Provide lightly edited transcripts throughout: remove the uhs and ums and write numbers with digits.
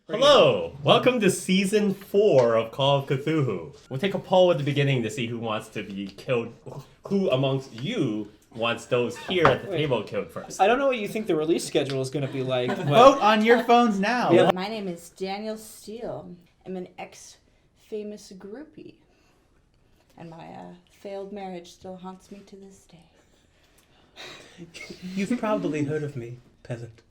Hello! Welcome to Season 4 of Call of Cthulhu. We'll take a poll at the beginning to see who wants to be killed. Who amongst you wants those here at the table killed first? I don't know what you think the release schedule is going to be like. But... Vote on your phones now. Yeah. My name is Danielle Steele. I'm an ex-famous groupie. And my failed marriage still haunts me to this day. You've probably heard of me, peasant.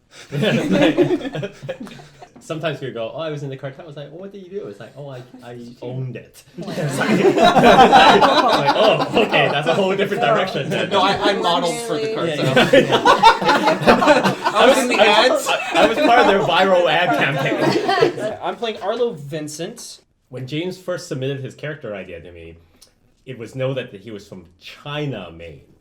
Sometimes we go, oh, I was in the cartel. I was like, oh, what did you do? It's like, oh, I owned it. Like, oh, okay, that's a whole different direction. No, I modeled for the cartel. I was in the ads. I was part of their viral ad campaign. I'm playing Arlo Vincent. When James first submitted his character idea to me, it was known that he was from China, Maine.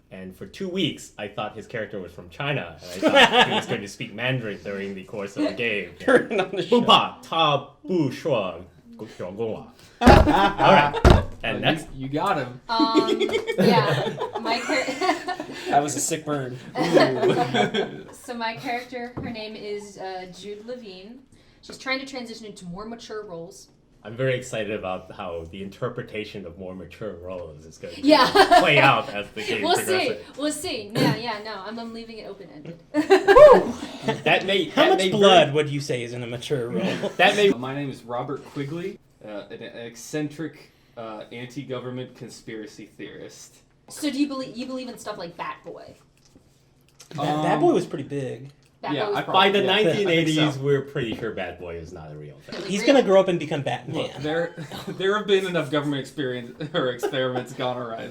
And for 2 weeks, I thought his character was from China, and I thought he was going to speak Mandarin during the course of the game. Turn on the show. Alright, and next. You got him. Yeah, my That was a sick burn. So my character, her name is Judith Levine. She's trying to transition into more mature roles. I'm very excited about how the interpretation of more mature roles is going to play out as the game progresses. We'll see. Yeah, no, I'm leaving it open-ended. How much blood would you say is in a mature role? My name is Robert Quigley, an eccentric anti-government conspiracy theorist. So do you believe in stuff like Bat Boy? That boy was pretty big. Bat Boy was By the I 1980s, think so. we're pretty sure Bad Boy is not a real thing. He's gonna grow up and become Batman. Look, there have been enough government experiments gone awry.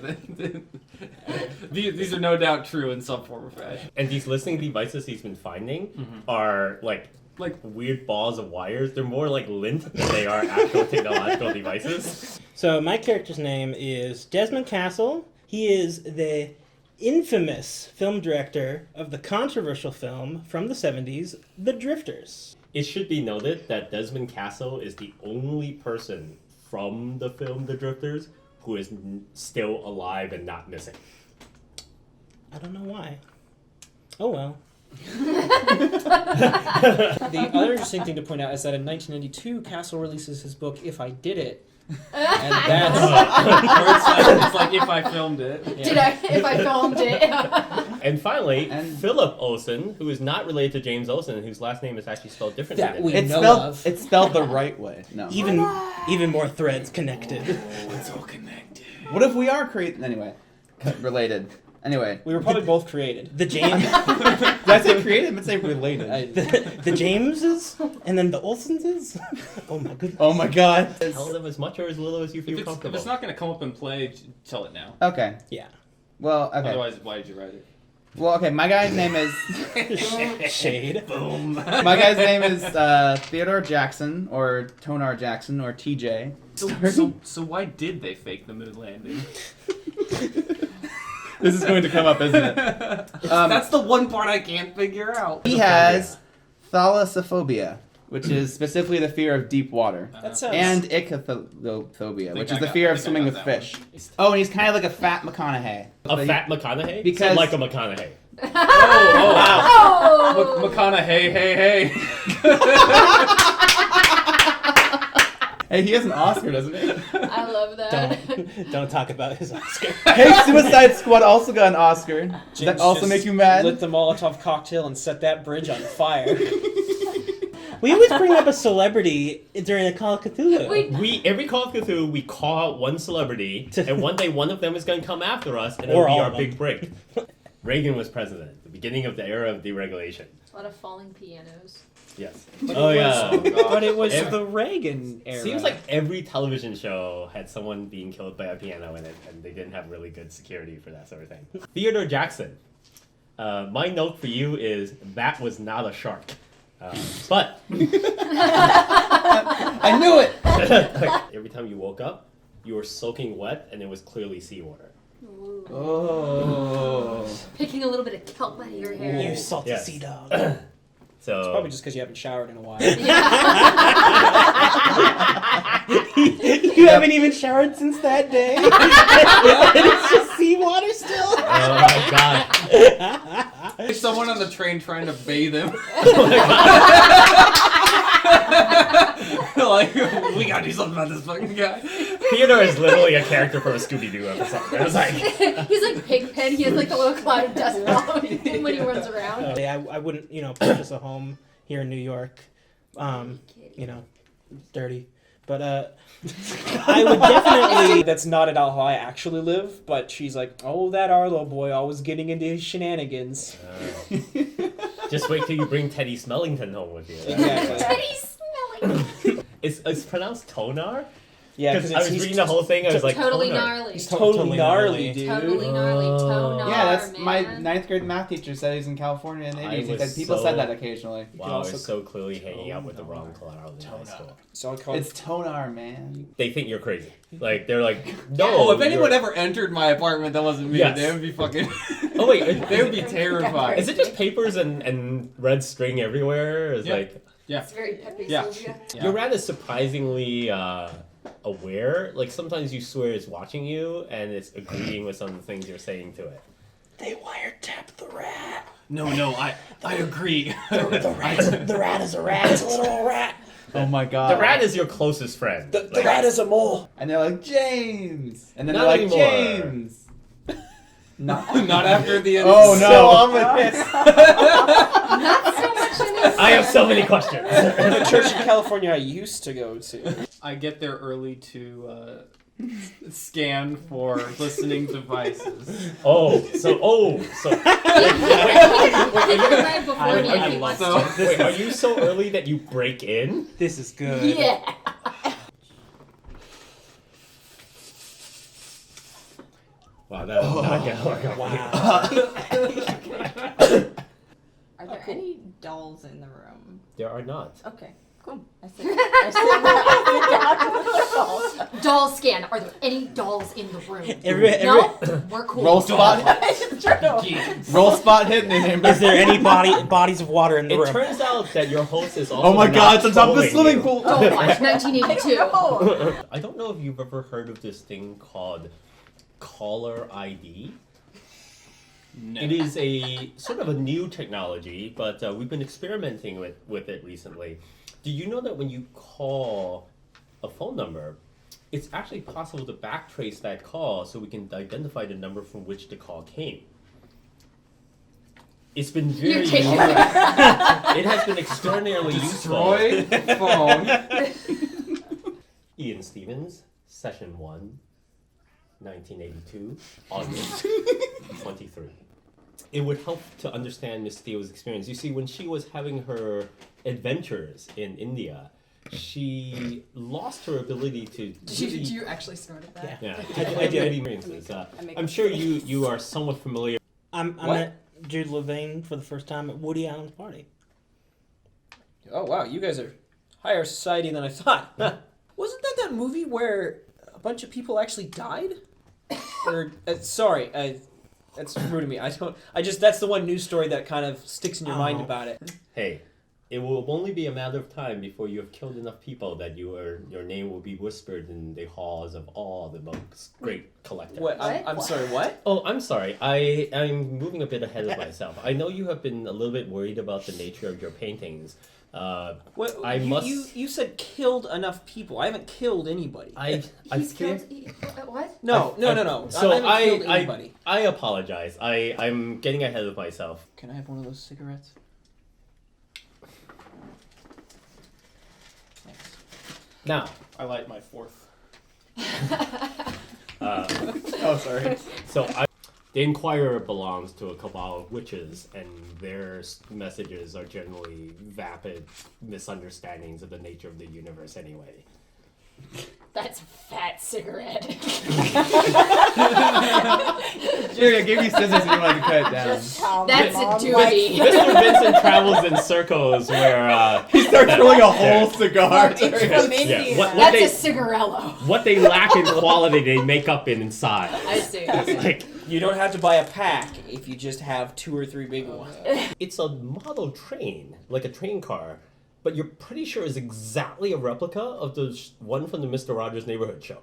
These are no doubt true in some form or fashion. And these listening devices he's been finding are like weird balls of wires. They're more like lint than they are actual technological devices. So my character's name is Desmond Castle. He is the infamous film director of the controversial film from the 70s, The Drifters. It should be noted that Desmond Castle is the only person from the film The Drifters who is still alive and not missing. I don't know why. Oh well. The other interesting thing to point out is that in 1992, Castle releases his book, If I Did It. And that's... it's like if I filmed it. Yeah. If I filmed it. And finally, Phillip Olsen, who is not related to James Olsen, whose last name is actually spelled differently. That we It's know spelled, of. It's spelled the right way. No. Even more threads connected. It's all connected. What if we are related? Anyway. We were probably both created. The James... Did I say created? I meant say related. the Jameses? And then the Olsenses? Oh my goodness. Oh my god. Tell them as much or as little as you feel If comfortable. it's not going to come up and play, tell it now. Okay. Yeah. Well, okay. Otherwise, why did you write it? Well, okay, my guy's name is... Shade. Boom. My guy's name is Theodore Jackson, or Tonar Jackson, or TJ. So why did they fake the moon landing? This is going to come up, isn't it? That's the one part I can't figure out. He has thalassophobia, which is specifically the fear of deep water. That sounds... And ichthyophobia, which is the I fear of got swimming with that fish. one. Oh, and he's kind of like a fat McConaughey. A fat McConaughey? Because- So like a McConaughey. Oh, wow. Oh! McConaughey, hey. Hey, he has an Oscar, doesn't he? I love that. Don't talk about his Oscar. Hey, Suicide Squad also got an Oscar. Does James that also just make you mad? Lit the Molotov cocktail and set that bridge on fire. We always bring up a celebrity during a Call of Cthulhu. Every Call of Cthulhu, we call out one celebrity, and one day one of them is going to come after us, and Or it'll be all our of big them. break. Reagan was president, the beginning of the era of deregulation. A lot of falling pianos. Yes. But Oh, it yeah. was, But it was Every- the Reagan era. Seems like every television show had someone being killed by a piano in it, and they didn't have really good security for that sort of thing. Theodore Jackson. My note for you is that was not a shark. But I knew it! every time you woke up, you were soaking wet, and it was clearly seawater. Ooh. Oh. Picking a little bit of kelp out of your hair. You salty Yes. sea dog. So It's probably just because you haven't showered in a while. You haven't even showered since that day. And it's just seawater still. Oh my god. There's someone on the train trying to bathe him. Oh my god. we gotta do something about this fucking guy. Theodore is literally a character from a Scooby-Doo episode. It was like, He's like Pigpen. He has like the little cloud of dust following him when he runs around. I wouldn't, purchase a home here in New York. Dirty. But I would definitely. That's not at all how I actually live, but she's like, oh, that Arlo boy always getting into his shenanigans. just wait till you bring Teddy Smellington home with you. Exactly. Teddy's smelling. It's pronounced Tonar? Yeah, Because I was reading the whole thing, I was like, Totally Tonar. gnarly. He's totally Totally gnarly, gnarly. dude. Totally gnarly. Tonar, Yeah, that's man. my 9th grade math teacher said he's in California in the I 80s. He was said people so- said that occasionally. Wow, I also was so clearly hanging out with the wrong crowd in high school. So I call It's Tonar, man. They think you're crazy. Like, they're like, no. Oh, if anyone you're- ever entered my apartment that wasn't me, Yes. they would be fucking. Oh, wait. they would be terrified. Is it just papers and red string everywhere? It's Yeah. like, It's very Pepe Yeah. Sylvia. your rat is surprisingly aware. Like, sometimes you swear it's watching you and it's agreeing with some of the things you're saying to it. They wiretapped the rat. No, I agree. The rat is a rat. It's a little rat. Oh my god. The rat is your closest friend. The Like, rat is a mole. And they're like, James! And then Not they're like, anymore. James! Not Not after the end. Oh no! So ominous. Not so much in this. I have so many questions. the church in California I used to go to. I get there early to scan for listening devices. So He can arrive before me if he I wants love to. wait, are you so early that you break in? This is good. Yeah. Wow, that is not gonna work out. Wow. Are there any dolls in the room? There are not. Okay, cool. I sit down with the dolls. Doll scan. Are there any dolls in the room? Every- No? We're cool. Roll spot. It's true. Roll spot hidden in him. Is there any bodies of water in the It room? turns out that your host is also Oh my not god, it's on top of the trolling swimming you. pool! Oh, watch 1982. No. I don't know if you've ever heard of this thing called caller ID. No. It is a sort of a new technology, but we've been experimenting with it recently. Do you know that when you call a phone number, it's actually possible to backtrace that call so we can identify the number from which the call came? It's been very You're useful. kidding. It has been extraordinarily useful. Destroy phone. Ian Stevens, Session 1, 1982, August 23. It would help to understand Miss Steele's experience. You see, when she was having her adventures in India, she lost her ability to really... You actually started that? Yeah, I to did. experiences. I'm sure you are somewhat familiar. I What? met Jude Levine for the first time at Woody Allen's party. Oh wow, you guys are higher society than I thought. Wasn't that movie where a bunch of people actually died? Or sorry, that's rude of me. That's the one news story that kind of sticks in your mind about it. Hey, it will only be a matter of time before you have killed enough people that your name will be whispered in the halls of all the most great collectors. What? I'm sorry. What? Oh, I'm sorry. I'm moving a bit ahead of myself. I know you have been a little bit worried about the nature of your paintings. What? I you, must. You said killed enough people. I haven't killed anybody. I've He's killed. What? No. So I haven't killed anybody. I apologize. I'm getting ahead of myself. Can I have one of those cigarettes? Thanks. Now, I light my fourth. Oh, sorry. the Inquirer belongs to a cabal of witches, and their messages are generally vapid misunderstandings of the nature of the universe. Anyway. That's a fat cigarette. Jerry, I gave you scissors and you wanted to cut it down. Just how That's my mom a likes duty. Mr. Vincent travels in circles where He starts rolling a whole cigar. From India. yeah, what That's they a cigarello. what they lack in quality, they make up in size. I see. Like, You don't have to buy a pack if you just have 2 or 3 big ones. it's a model train, like a train car, but you're pretty sure is exactly a replica of the one from the Mr. Rogers Neighborhood Show.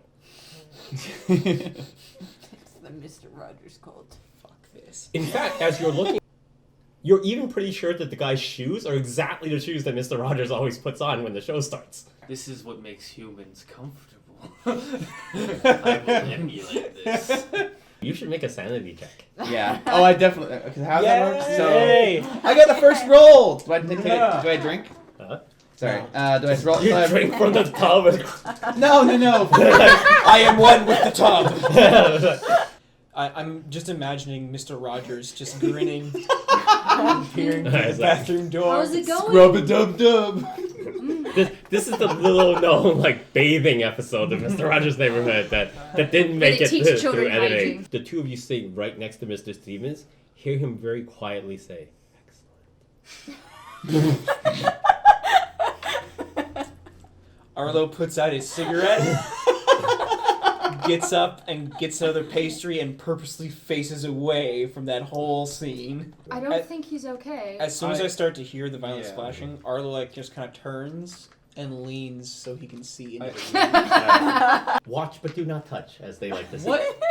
It's the Mr. Rogers cult. Fuck this. In fact, as you're looking, You're even pretty sure that the guy's shoes are exactly the shoes that Mr. Rogers always puts on when the show starts. This is what makes humans comfortable. I will emulate this. You should make a sanity check. Yeah. Oh, I definitely. Because how does that work? So Yay! I got the first roll. Do I take it? Do I drink? Huh? Sorry. Do I roll? You drink from the tub. No. I am one with the tub. I'm just imagining Mr. Rogers just grinning, peering through the bathroom door. How's it going? Scrub-a-dub-dub. This is the little known like bathing episode of Mr. Rogers' Neighborhood that didn't make But it it teaches through children editing. hygiene. The two of you sitting right next to Mr. Stevens, hear him very quietly say, "Excellent." Arlo puts out his cigarette, gets up and gets another pastry, and purposely faces away from that whole scene. I don't think he's okay. As soon as I start to hear the violent Yeah. splashing, Arlo like just kind of turns and leans so he can see into the room. Watch but do not touch, as they like to say. What?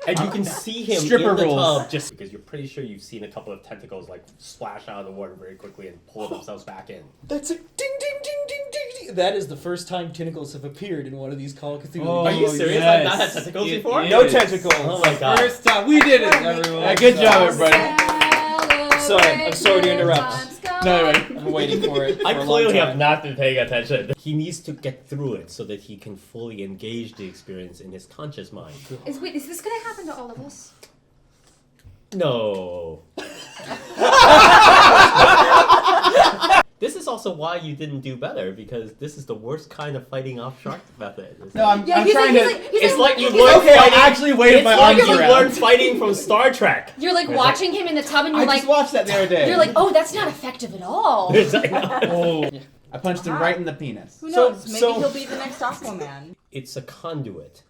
And you can see him Stripper in the rules. tub just because you're pretty sure you've seen a couple of tentacles like splash out of the water very quickly and pull themselves back in. That's a ding ding ding ding ding ding. That is the first time tentacles have appeared in one of these Call of Cthulhu. Oh, Are you games. serious? yes. I've not had tentacles It before? is. No tentacles. Oh my god. First time we did it, everyone. Yeah, good job, everybody. Sorry, I'm sorry to interrupt. No, wait. I'm waiting for it. I for a long clearly time. have not been paying attention. He needs to get through it so that he can fully engage the experience in his conscious mind. Is this gonna happen to all of us? No. This is also why you didn't do better, because this is the worst kind of fighting off shark method. No, I'm Yeah, trying to. It's like you he's learned Okay, fighting. I actually waved It's my like arms you around. learned fighting from Star Trek. You're like watching him in the tub, and I you're just like, watched that the other day. you're like, oh, that's not effective at all. Oh. I punched him right in the penis. Who So- knows? Maybe so- he'll be the next Aquaman. It's a conduit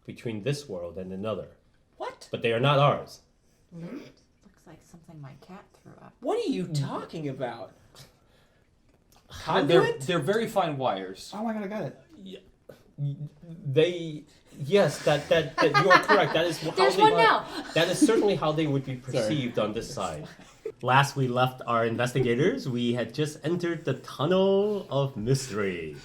between this world and another, What? but they are not ours. Looks like something my cat threw up. What are you talking about? They're Conduit? very fine wires. Oh my god, I got it. They, yes, that you are correct. That is how There's they one now. That is certainly how they would be perceived on this side. Last we left our investigators, we had just entered the tunnel of mystery.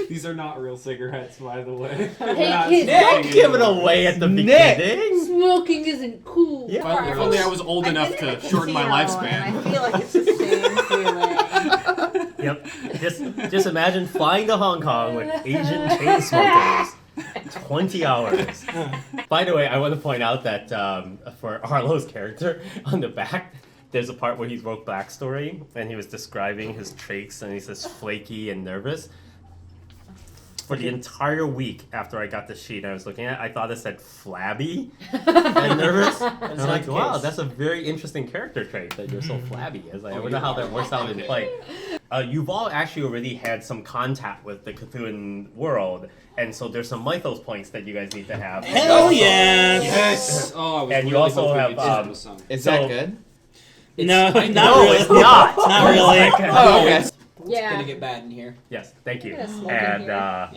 These are not real cigarettes, by the way. Hey, kids, Don't give it away at the Nick! beginning. smoking isn't cool. Yeah. If only I was old enough to shorten my lifespan. I feel like it's the same feeling. Yep. Just imagine flying to Hong Kong with Asian chain smokers. 20 hours. By the way, I want to point out that for Arlo's character, on the back, there's a part where he wrote backstory, and he was describing his traits, and he says flaky and nervous. For the entire week after I got the sheet I was looking at, I thought it said flabby and nervous. And I'm not like, the wow, case. that's a very interesting character trait that you're so flabby. I was like, I wonder how that works out in play. You've all actually already had some contact with the Cthulhu world, and so there's some mythos points that you guys need to have. Hell yes! Yes. Oh, I was And you really also hoping have, you'd do some. Is So- that good? No, not No, really. it's not. Not really. Oh, okay. It's Yeah. gonna get bad in here. Yes, thank you. Yeah, smoking And here. Yeah.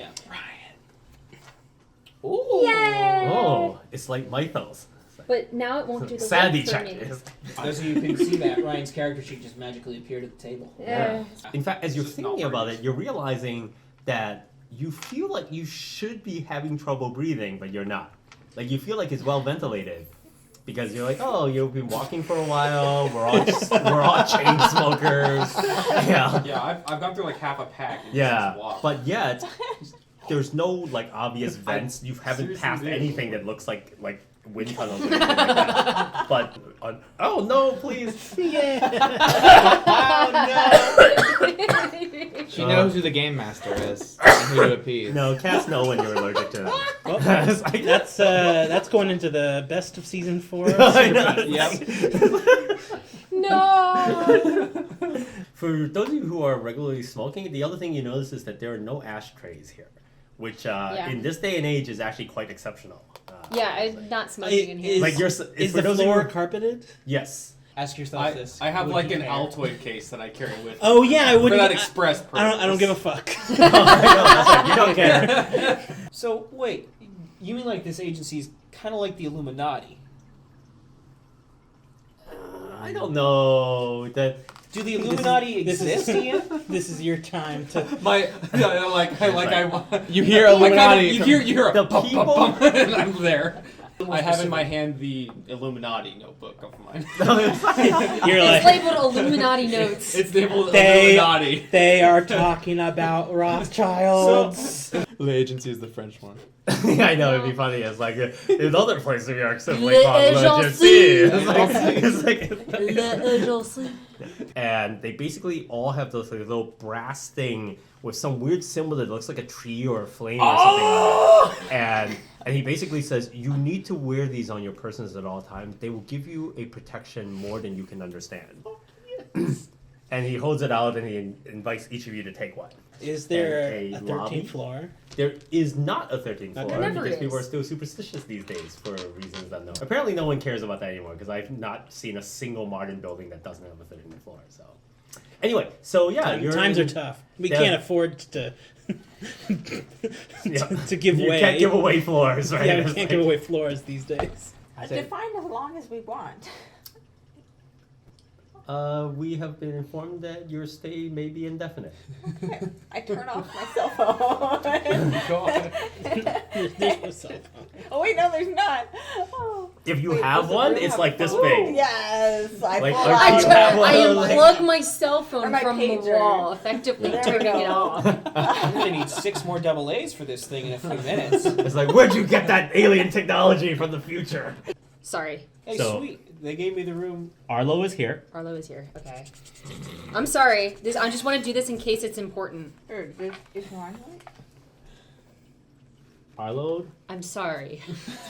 Ooh. Yay! oh, it's like mythos. But now it won't do the Sanity work for check. me. Those of you who can see that, Ryan's character sheet just magically appeared at the table. Yeah. In fact, as you're This is not thinking about working. it, you're realizing that you feel like you should be having trouble breathing, but you're not. Like you feel like it's well ventilated, because you're like, oh, you've been walking for a while. We're all chain smokers. Yeah, Yeah, I've gone through like half a pack. And yeah. just walked. But yet, there's no like obvious vents. You haven't seriously passed did. anything that looks like wind tunnels or anything like that. But oh no, please. She knows who the game master is and who to appease. No, cats know when you're allergic to them. Well, It's like- that's going into the best of season 4. Of I know. Superbad. No. For those of you who are regularly smoking, the other thing you notice is that there are no ashtrays here, which in this day and age is actually quite exceptional. Yeah, I'm not smoking in here. Is- Like you're, Is for the those of floor you, carpeted? yes. Ask yourself this. I have would like you an care? Altoid case that I carry with Oh yeah, I me. For wouldn't. that express purpose. I don't give a fuck. No, that's right. You don't care. So wait, you mean like this agency is kind of like the Illuminati? I don't know that. Do the Illuminati this is- exist, Ian? This is your time to. You hear Illuminati. You hear a The bum, people- bum, bum, and I'm there. I have in my hand the Illuminati notebook of mine. You're It's like, labeled Illuminati notes. It's labeled They- Illuminati. they are talking about Rothschilds. L'Agency is the French one. I know it'd be funny. It's like there's other places in New York City Le called Agency. It's like, and they basically all have those like, little brass thing with some weird symbol that looks like a tree or a flame or something on it. And he basically says you need to wear these on your persons at all times. They will give you a protection more than you can understand. And he holds it out and he invites each of you to take one. Is there And a a 13th lobby? floor? There is not a 13th floor There never because is. people are still superstitious these days for reasons unknown. Apparently, no one cares about that anymore because I've not seen a single modern building that doesn't have a 13th floor. So, anyway, so yeah, Times are tough. We Yeah. can't afford to Yeah. to give You away. can't give away floors, right? Yeah, we It's can't like- give away floors these days. Define as long as we want. We have been informed that your stay may be indefinite. I turn off my cell phone. There's no cell phone. Oh wait, no, there's not. Oh. If you Wait, have does the one, room it's have like this phone? big. Yes, I Like, pull are I, you out. tur- have one I of those, unplug my cell Or phone my from the pager. wall, effectively There we turning it go. off. I'm gonna need 6 more double A's for this thing in a few minutes. It's like, where'd you get that alien technology from the future? Sorry, Hey, So- sweet. They gave me the room. Arlo is here. Arlo is here. Okay. I'm sorry. I just want to do this in case it's important. Is Ron Arlo, I'm sorry.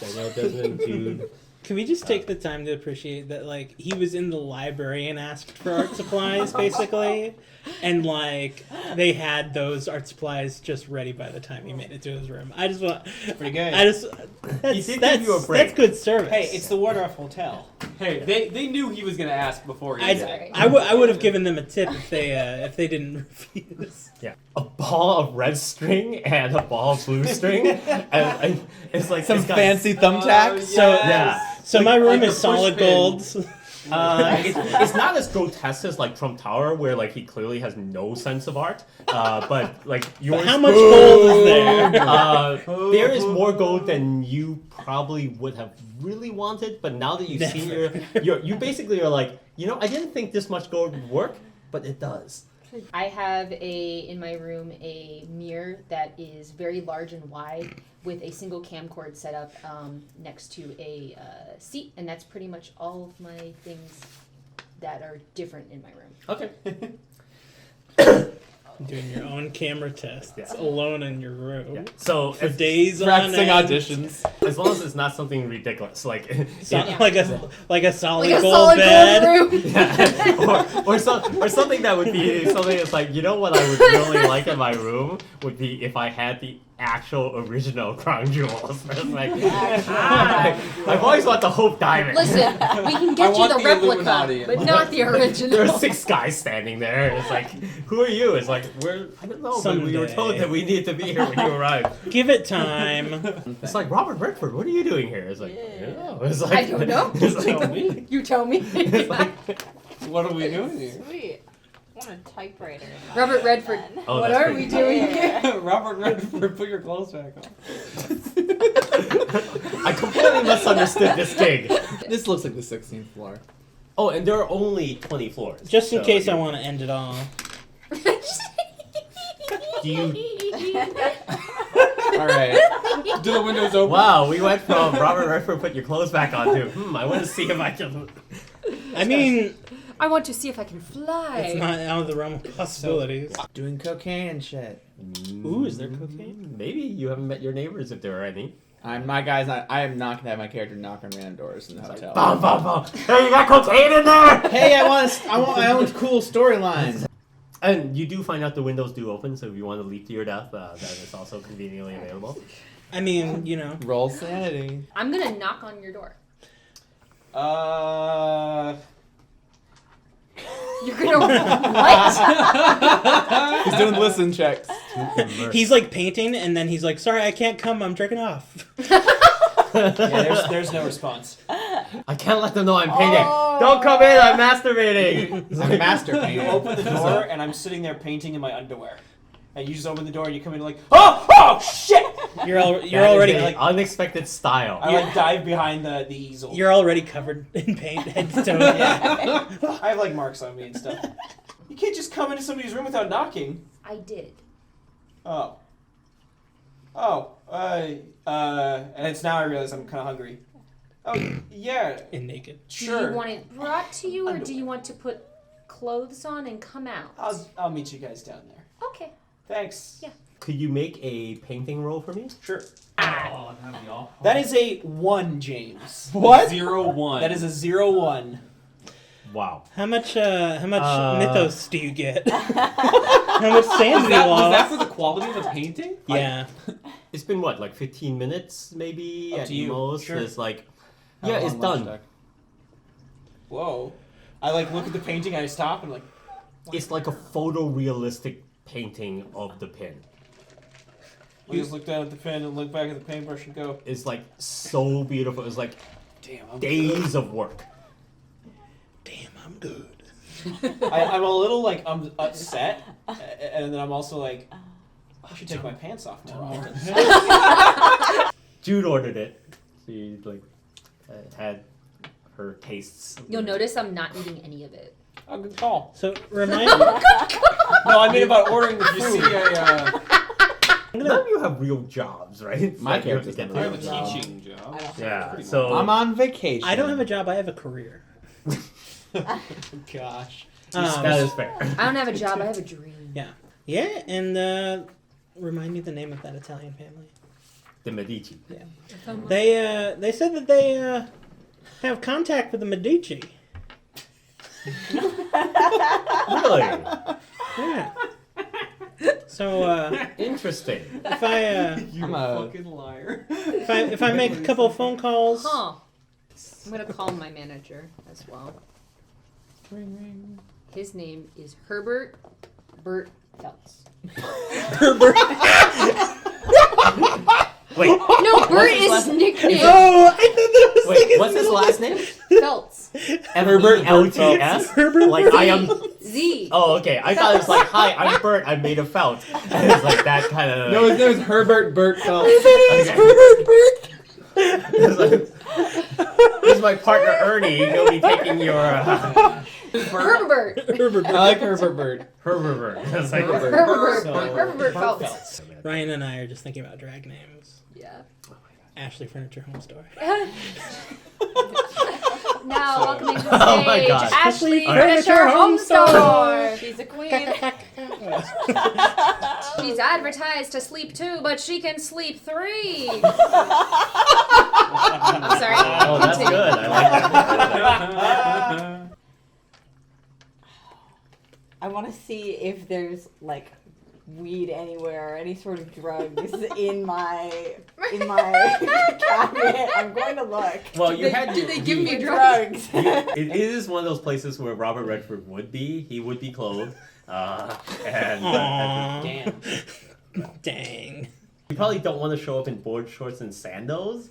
Danielle, Desmond, Jude. Can we just take the time to appreciate that, like, he was in the library and asked for art supplies, basically, and, like, they had those art supplies just ready by the time he made it to his room. I just want... Pretty good. That's, did give you a break. that's good service. Hey, it's the Wardroff Hotel. Hey, they knew he was gonna ask before he I, did. I would have given them a tip if they didn't refuse. Yeah, a ball of red string and a ball of blue string, and it's like Some it's got- fancy thumbtacks. So Yeah, So my room like is the solid push pin. gold. it's not as grotesque as like Trump Tower, where like he clearly has no sense of art. But like yours, How much gold is there? there is more gold than you probably would have really wanted. But now that you've seen you basically are like, I didn't think this much gold would work, but it does. I have in my room a mirror that is very large and wide with a single camcord set up next to a seat, and that's pretty much all of my things that are different in my room. Okay. Doing your own camera tests Yeah. alone in your room Yeah. So for as, days on Practicing end. auditions. as long as it's not something ridiculous, like So- Yeah. like a solid Like a gold solid bed. gold room. Yeah. or something that would be something that's like, what I would really like in my room would be if I had the actual original crown jewels. It's like, I've always wanted the Hope Diamond. Listen, we can I get you want the the replica, Illuminati in but my not the original. There are 6 guys standing there. It's like, who are you? It's like, I don't know, but we were Someday. told that we need to be here when you arrive. Give it time. It's like, Robert Redford, what are you doing here? It's like, Yeah. I don't know. It's like, I don't know. It's like, Tell me. You tell me. it's like, What are we doing here? Sweet. I want a typewriter. in my Robert room Redford. then. oh, What that's are pretty we cool. doing Yeah. here? Robert Redford, put your clothes back on. I completely misunderstood this gig. This looks like the 16th floor. Oh, and there are only 20 floors. Just in so case I you- want to end it all. Do you... All right. Do the windows open? Wow, we went from Robert Redford, put your clothes back on to, I want to see if I can... I mean, I want to see if I can fly. it's not out of the realm of possibilities. Doing cocaine and shit. Ooh, is there cocaine? Maybe you haven't met your neighbors if there are any. I am not gonna have my character knock on random doors in the hotel. Bum, bum, bum. Hey, you got cocaine in there? Hey, I want my own cool storyline. And you do find out the windows do open, so if you want to leap to your death, that is also conveniently available. I mean, Roll sanity. I'm gonna knock on your door. You're gonna what? He's doing listen checks. he's like painting, and then he's like, "Sorry, I can't come. I'm jerking off." Yeah, there's no response. I can't let them know I'm painting. Don't come in, I'm masturbating. It's a master You painting. open the door, and I'm sitting there painting in my underwear. And you just open the door, and you come in like, oh shit! You're That is already a like unexpected style. I like dive behind the easel. you're already covered in paint head to toe. Yeah. I have like marks on me and stuff. You can't just come into somebody's room without knocking. I did. Oh. And it's now I realize I'm kind of hungry. Oh, yeah, And naked. Do sure. you want it brought to you, or do you want to put clothes on and come out? I'll meet you guys down there. Okay. Thanks. Yeah. Could you make a painting roll for me? Sure. Oh, that'd be awful. That is a 1, James. What? 0-1. That is a 0-1. Wow. How much mythos do you get? How much sanity Was that loss? for the quality of the painting? Yeah. It's been what, like 15 minutes maybe Up at to you. most? Sure. It's like, How yeah, long it's lunch done. took? Whoa. I like look at the painting, I stop and like, It's like a photorealistic painting of the pin. I just look down at the pen and look back at the paintbrush and go, It's like so beautiful. It's like damn, I'm days of work. Damn, I'm good. I'm a little like I'm upset, and then I'm also like, I should take my pants off more often. Jude ordered it. She like had her tastes. You'll notice I'm not eating any of it. Oh, good call. So remind me. No, I mean about ordering the You food. see a, None of you have real jobs, right? My Like, you have to character's get never I to have a the job. teaching job. Yeah. Pretty So I'm on vacation. I don't have a job. I have a career. Gosh. that is fair. I don't have a job. I have a dream. Yeah, and remind me the name of that Italian family. The Medici. They said that they have contact with the Medici. Really Yeah. So interesting. if I You I'm a- fucking liar. if I make a couple phone calls, Huh. I'm gonna call my manager as well. His name is Herbert Bert Feltz. Wait, No, Bert his is last- his nickname. oh, I thought that was wait. What's his last name? Feltz. F-E-L-T-S. Herbert. Like I am. Z. Oh, okay. I thought it was like, hi, I'm Bert. I'm made of felt. And it's like that kind of. No, his name is Herbert Burt Phelps. It's like, this is my partner Ernie. He'll be taking your Herbert. Herbert. I like Herbert Burt. Herbert. It's like Herbert. So- Herbert Feltz. Ryan and I are just thinking about drag names. Yeah. Ashley Furniture Home Store. Now welcoming to the Oh my stage, God. Ashley Furniture Furniture Home Home Store. She's a queen. She's advertised to sleep 2, but she can sleep 3. I'm sorry. Oh, that's Continue. good. I like that. I want to see if there's like weed anywhere or any sort of drugs in my cabinet. I'm going to look. Well, you had. Did they give me Drugs. It is one of those places where Robert Redford would be. He would be clothed. And Aww. Damn. Dang. you probably don't want to show up in board shorts and sandals.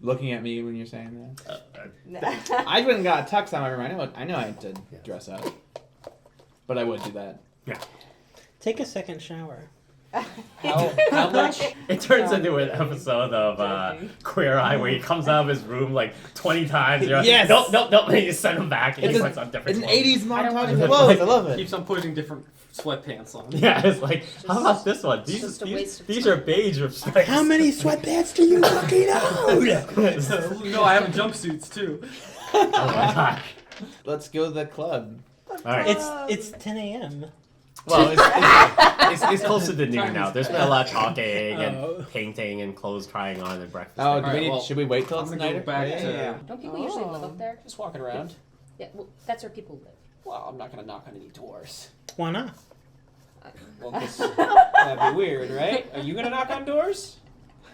Looking at me when you're saying that. Nah. I went and got a tux on my room. I know I had to dress up. But I would do that. Take a second shower. How much? It turns into an episode of Queer Eye where he comes out of his room like 20 times. You're like, Yes! Nope. And you send him back and he puts on different It's an clothes. 80s montage wanna of do clothes. I love it. Keeps on putting different sweatpants on. Yeah, it's like, how about this one? These, just a these, waste of these time. are beige or stripes. How many sweatpants do you fucking own? No, I have jumpsuits too. Oh my gosh. Let's go to the club. Alright. It's 10 a.m. Well, it's closer to noon now. There's been a lot of talking Oh. and painting and clothes trying on and breakfast. Oh, Alright, well, should we wait till I'm it's gonna go night? back Yeah, to- yeah, yeah. Don't people usually live up there? Just walking around. Yeah, well, that's where people live. Well, I'm not gonna knock on any doors. Why not? Well, that'd be weird, right? Are you gonna knock on doors?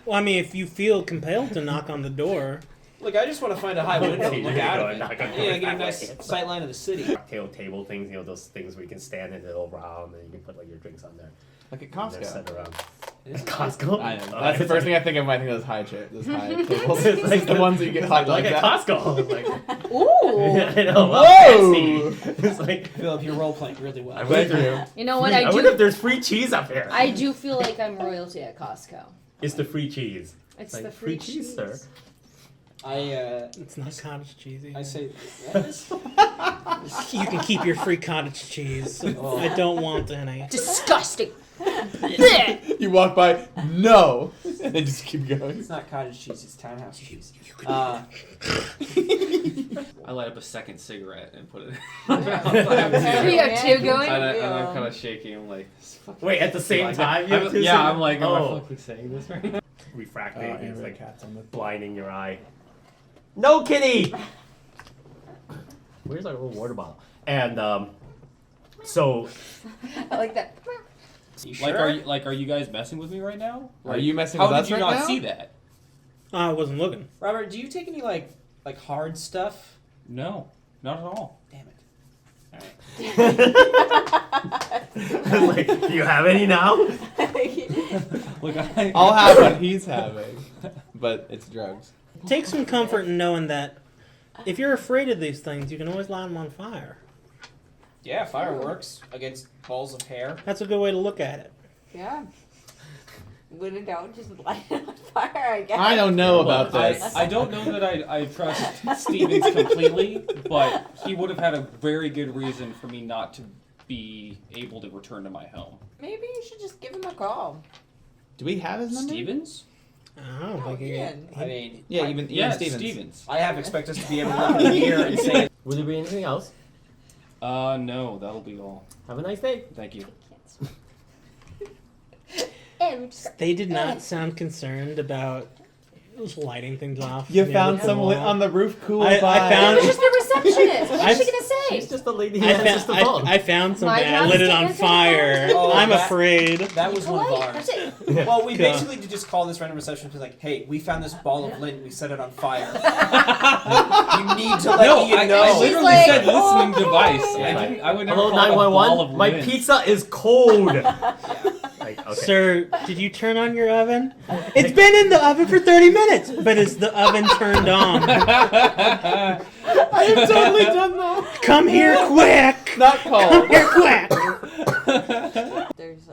Well, I mean, if you feel compelled to knock on the door. Look, I just want to find a high window and look out of it. Knock on Yeah, doors get a that nice way. sight line of the city. Cocktail table things, those things where you can stand in a little round and you can put like your drinks on there. Like at And they're set Costco. around. Costco? I know. That's the first thing I think of when I think of those high chairs, those high tables. It's like the ones that you get hot like like at that. Costco. Like, Ooh. I know. Whoa! Whoa! Fancy. It's like Phillip, you're role playing really well. I went through. You know what? I I wonder if do. there's free cheese up here. I do feel like I'm royalty at Costco. It's the free cheese. It's Like, the free cheese, sir. It's not cottage cheese. I either. say You can keep your free cottage cheese. I don't want any. Disgusting. Blech. You walk by, no, and then just keep going. it's not cottage cheese, it's townhouse cheese. I light up a second cigarette and put it. We got two going. And I'm kind of shaking. I'm like, this fucking Wait, at the same like, time? You have two yeah, cigarettes? I'm like, am Oh. I fucking saying this right now? Refracting. it's like cats on the. blinding your eye. No, kitty! Where's our little water bottle? And, so, I like that. Are you guys messing with me right now? Are you messing How with did us you right not now? see that? I wasn't looking. Robert, do you take any like hard stuff? No, not at all. Damn it. like, do you have any now? Look, I'll have what he's having, but it's drugs. Take some comfort in knowing that if you're afraid of these things, you can always light them on fire. Yeah, fireworks against balls of hair. That's a good way to look at it. Yeah. When in doubt, just light it on fire, I guess. I don't know about this. I don't know that I trust Stevens completely, but he would have had a very good reason for me not to be able to return to my home. Maybe you should just give him a call. Do we have his number? Stevens? I don't Oh, think he Ian. I mean, Yeah, even Stevens. Stevens. I half expect us to be able to look in the mirror and say, Will there be anything else? No, that'll be all. Have a nice day. Thank you. They did not sound concerned about lighting things off. You near found the some wall. lit on the roof. Cool. I found- She's the receptionist. What's I've- she gonna She's say? just a lady who I answers the phone. found, I found My something. I job lit is it to on answer the fire. phone. Oh, I'm that- afraid. that was one of Polite, ours. that's it. Well, we Go. basically did just call this random reception and be like, hey, we found this ball of lint, we set it on fire. You need to let No, Ian I know. literally like, said listening "Oh." device. Yeah. I would never Hello, call it a ball 911. of My lint. pizza is cold. Like, okay. Sir, did you turn on your oven? It's been in the oven for 30 minutes, but is the oven turned on? I have totally done that. Come here quick! Not Come called. here quick! There's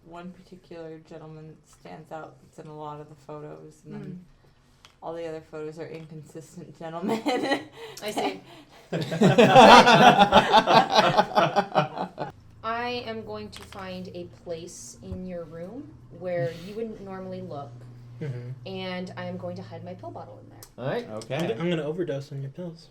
one particular gentleman that stands out that's in a lot of the photos, and then all the other photos are inconsistent gentlemen. I see. I am going to find a place in your room where you wouldn't normally look, and I am going to hide my pill bottle in there. All right. Okay. I'm gonna overdose on your pills.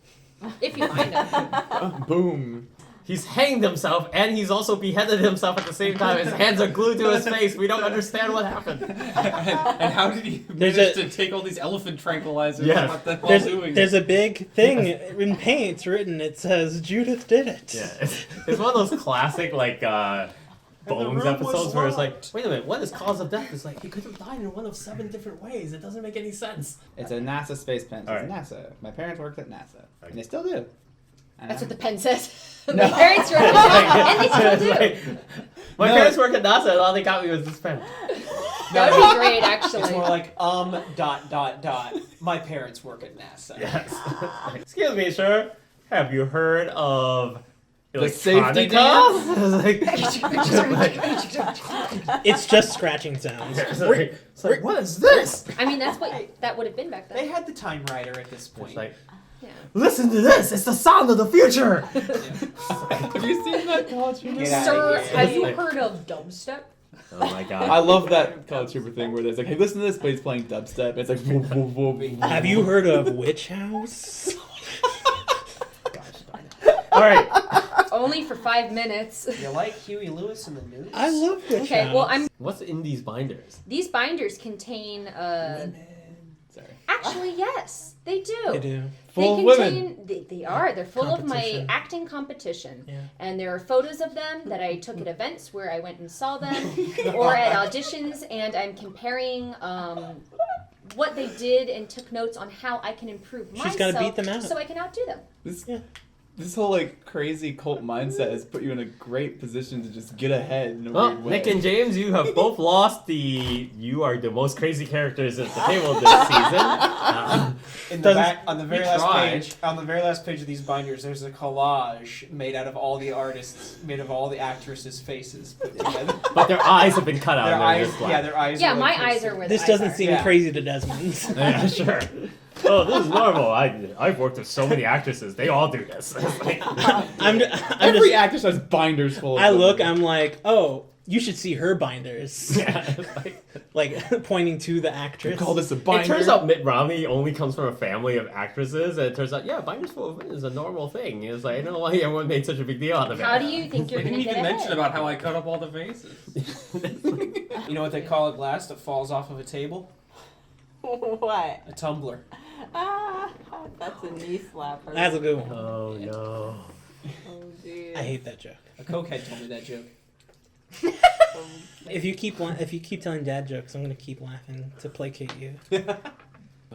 If you find them. Boom. He's hanged himself, and he's also beheaded himself at the same time. His hands are glued to his face. We don't understand what happened. And how did he There's manage a- to take all these elephant tranquilizers Yes. while doing it? There's a big thing in paint written. It says Judith did it. Yeah, it's one of those classic like Bones room was episodes where it's like, locked. wait a minute, what is cause of death? It's like he could have died in one of 7 different ways. It doesn't make any sense. It's a NASA space pen. All It's right. NASA. My parents worked at NASA, Okay. and they still do. And That's I- what the pen says. No. My parents were and they still do. It's like, my No. parents work at NASA, and all they got me was this pen. That would be great, actually. It's more like, my parents work at NASA. Yes. Excuse me, sir. Have you heard of The safety Electronica? It's just scratching sounds. It's like, what is this? I mean, that's what that would have been back They then. had the Time Rider at this It's point. like, Yeah. listen to this. It's the sound of the future. Have you seen that College Humor? Get Sir, outta here. have you Like- heard of dubstep? Oh my god. I love that College Humor thing where there's like, hey, listen to this, but he's playing dubstep. It's like, whoop, whoop, whoop. Have you heard of Witch House? All right. Only for 5 minutes. You like Huey Lewis in the news? I love Witch Okay, House. well, I'm. What's in these binders? These binders contain. Sorry. Actually, yes, they do. They do. Full they of contain, women. They are. They're full of my Competition. acting competition. Yeah. And there are photos of them that I took at events where I went and saw them, or at auditions, and I'm comparing what they did and took notes on how I can improve She's myself gotta beat them out. so I can outdo them. This, Yeah. This whole like crazy cult mindset has put you in a great position to just get ahead in a Well, weird way. Nick and James, you have both lost the. You are the most crazy characters at the table this season. In the Doesn't- back, on the very we last tried. page, on the very last page of these binders, there's a collage made out of all the artists, made of all the actresses' faces put together. But their eyes have been cut out. Their and they're eyes, just black. yeah, their eyes. Yeah, are my like eyes are where This the doesn't eyes seem Yeah. crazy to Desmond's. Yeah, sure. Oh, this is normal. I've worked with so many actresses. They all do this. It's like- I'm Every just, actress has binders full of I them. look, I'm like, oh, you should see her binders. yeah, it's Like pointing to the actress. Call this a binder. It turns out Mitt Romney only comes from a family of actresses, and it turns out, yeah, binders full of women is a normal thing. It's like, I don't know why everyone made such a big deal out of it. How do you think you're I gonna didn't get even ahead? mention about how I cut up all the faces. You know what they call a glass that falls off of a table? What? A tumbler. Ah, that's a knee slapper. That's a good one. Oh, no. Oh, dude. I hate that joke. A cokehead told me that joke. If you keep telling dad jokes, I'm gonna keep laughing to placate you.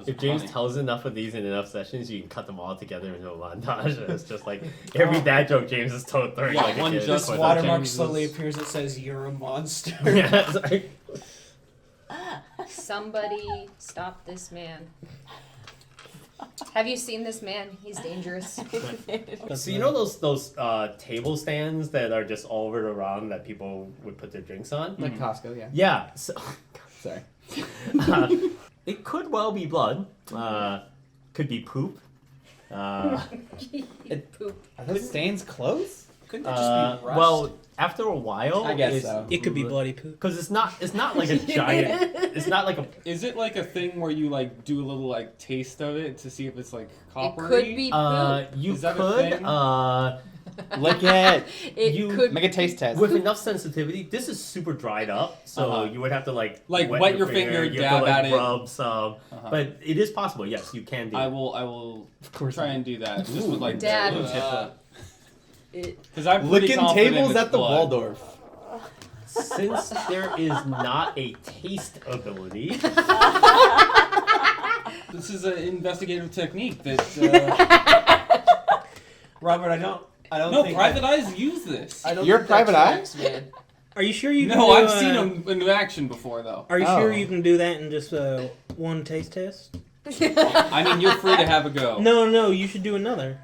If James tells enough of these in enough sessions, you can cut them all together into a montage. And it's just like every dad joke James has told 30. Yeah, like a one kid. just This But- watermark James slowly is- appears that says, "You're a monster." Yeah, it's like, Somebody stop this man. Have you seen this man? He's dangerous. so you know those table stands that are just all over around that people would put their drinks on? Like Costco, yeah. Yeah. So, Sorry. it could well be blood. Could be poop. Poop. Are those stains close? Couldn't it just be rust? Well, after a while, I guess so. It could be bloody poop. Because it's not like a giant. It's not like a. Is it like a thing where you like do a little like taste of it to see if it's like It coppery? could be poop. You Is that a could. thing? Lick it. It you could. Make a taste test. With enough sensitivity, this is super dried up, so Uh-huh. you would have to like wet your finger, you dab have to, like, at it. rub some. Uh-huh. But it is possible. Yes, you can do. I it. will Of course. try and do that. Just with like Dad. It, because I'm pretty Licking confident tables it's at the blood. Waldorf. Since there is not a taste ability, This is an investigative technique that Robert, I don't no think private eyes use this. I don't You're think private that eye? tracks, man. Are you sure you can No, do, I've seen them in action before though. Are you Oh. sure you can do that in just one taste test? I mean, you're free to have a go. No, you should do another.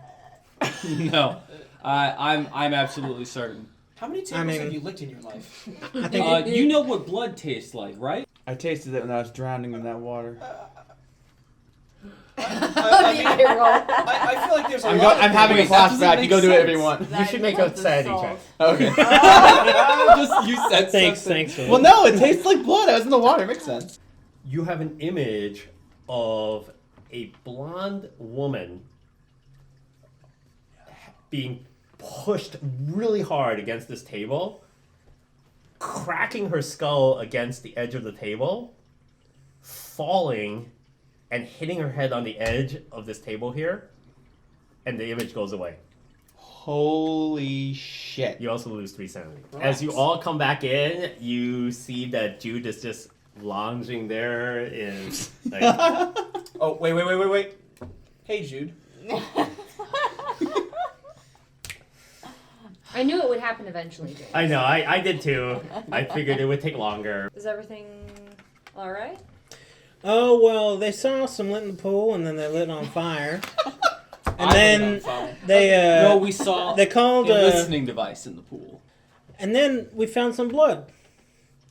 No, I'm absolutely certain. How many tables I mean- have you licked in your life? I think You know what blood tastes like, right? I tasted it when I was drowning in that water. Eye roll. I feel like there's a I'm, lot. I'm having a Wait, that doesn't flashback. You make go do it if you sense. want. you should make a sanity check. Okay. Just you said thanks, something. Phillip. Well, no, it tastes like blood. I was in the water. It makes sense. You have an image of a blonde woman being pushed really hard against this table, cracking her skull against the edge of the table, falling, and hitting her head on the edge of this table here, and the image goes away. Holy shit. You also lose 3 sanity. As you all come back in, you see that Jude is just lounging there in like, Oh, wait. Hey, Jude. I knew it would happen eventually, James. I know, I did too. I figured it would take longer. Is everything all right? Oh well, they saw some lit in the pool, and then they lit it on fire, and I lit then it on fire. they No, we saw they called a listening device in the pool. and then we found some blood.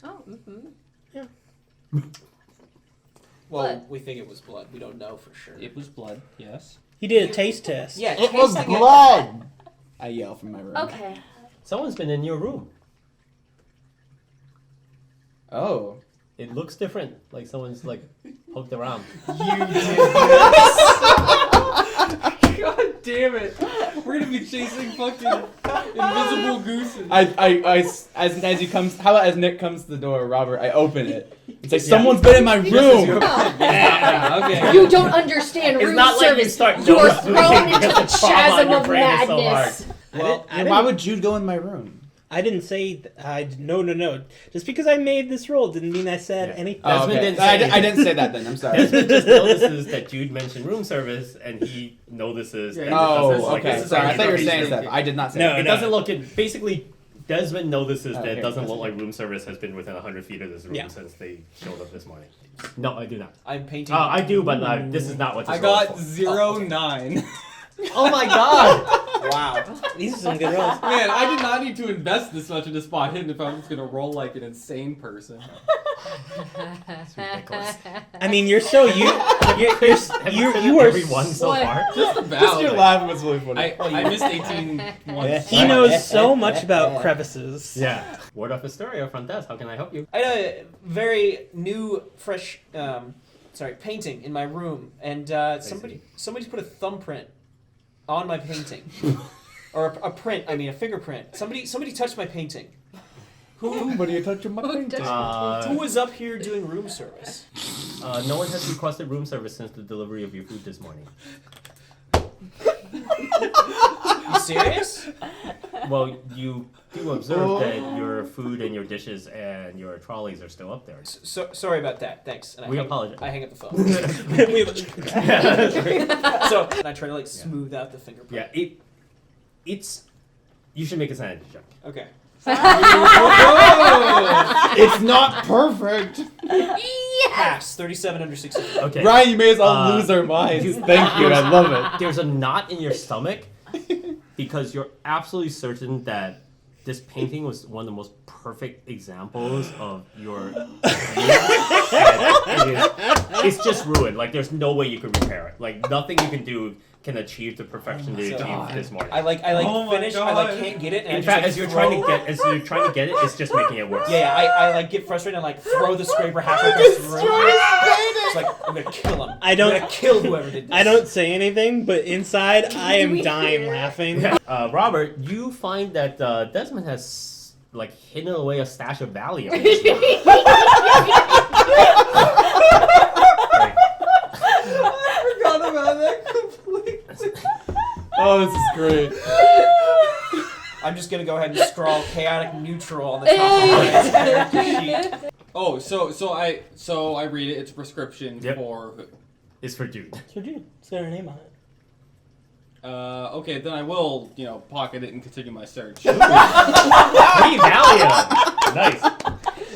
Oh. Well, Blood. we think it was blood. We don't know for sure. It was blood, yes. He did a taste test. Yeah, It was tasting blood. I yell from my room. Okay. Someone's been in your room. Oh. It looks different, like someone's like poked around. God damn it! We're gonna be chasing fucking invisible gooses. As he comes, how about as Nick comes to the door, Robert, I open it. It's like, someone's been in my room. Yeah, okay. You don't understand It's room not like you service. start You are noticing thrown into because the the trauma on chasm your of brain is so madness. I didn't- I Why didn't- would Jude go in my room? I didn't say. No. Just because I made this roll didn't mean I said anything. Oh, Desmond okay. didn't say I didn't say that then. I'm sorry. Desmond just notices that Jude mentioned room service, and he notices. Yeah, that Oh, it doesn't- okay. this is Sorry, I already thought you were something saying he's stuff. thinking. I did not say No, that. It doesn't look at basically. Desmond notices that it Okay, doesn't that's look like room service has been within 100 feet of this room Yeah. since they showed up this morning. No, I do not. I'm painting. I do, but this is not what this I roll is got for. 0-9. Oh my god! Wow. These are some good rolls. Man, I did not need to invest this much into spot hidden if I was just gonna roll like an insane person. It's ridiculous. I mean, you're so you Have you you are every one so What? far? Just about. Just your like, laugh was really funny. I missed 18 once. he knows so much about crevices. Yeah. Word of Astoria, front desk. How can I help you? I had a very new, fresh, painting in my room, and somebody's put a thumbprint on my painting, or a print. I mean, a fingerprint. Somebody touched my painting. Somebody touched my painting. Who was up here doing room service? No one has requested room service since the delivery of your food this morning. You serious? Well, you do observe that your food and your dishes and your trolleys are still up there. So sorry about that. Thanks. And We apologize. I hang up the phone. Yeah, So and I try to smooth out the fingerprint. it's. You should make a sanity check. Okay. It's not perfect. Pass. 37 under 60. Okay. Ryan, you may as well Uh, lose our minds. Thank you. I love it. There's a knot in your stomach because you're absolutely certain that this painting was one of the most perfect examples of your. It's just ruined. Like there's no way you can repair it. Like nothing you can do can achieve the perfection they achieved this morning. I Oh my finish. God. I can't get it. And In I fact, just, as you're trying to get it, it's just making it worse. Yeah, I get frustrated and throw the scraper halfway across the room. It's like I'm gonna kill him. I don't- I'm gonna kill whoever did this. I don't say anything, but inside I am dying laughing. Robert, you find that Desmond has hidden away a stash of Valium. I forgot about that completely. Oh, this is great. I'm just gonna go ahead and scrawl chaotic neutral on the top of my character sheet. Oh, so I read it. It's a prescription Yep. for. It's for Jude. So dude, it's got her name on it. Okay, then I will, pocket it and continue my search. Free Valium! Nice.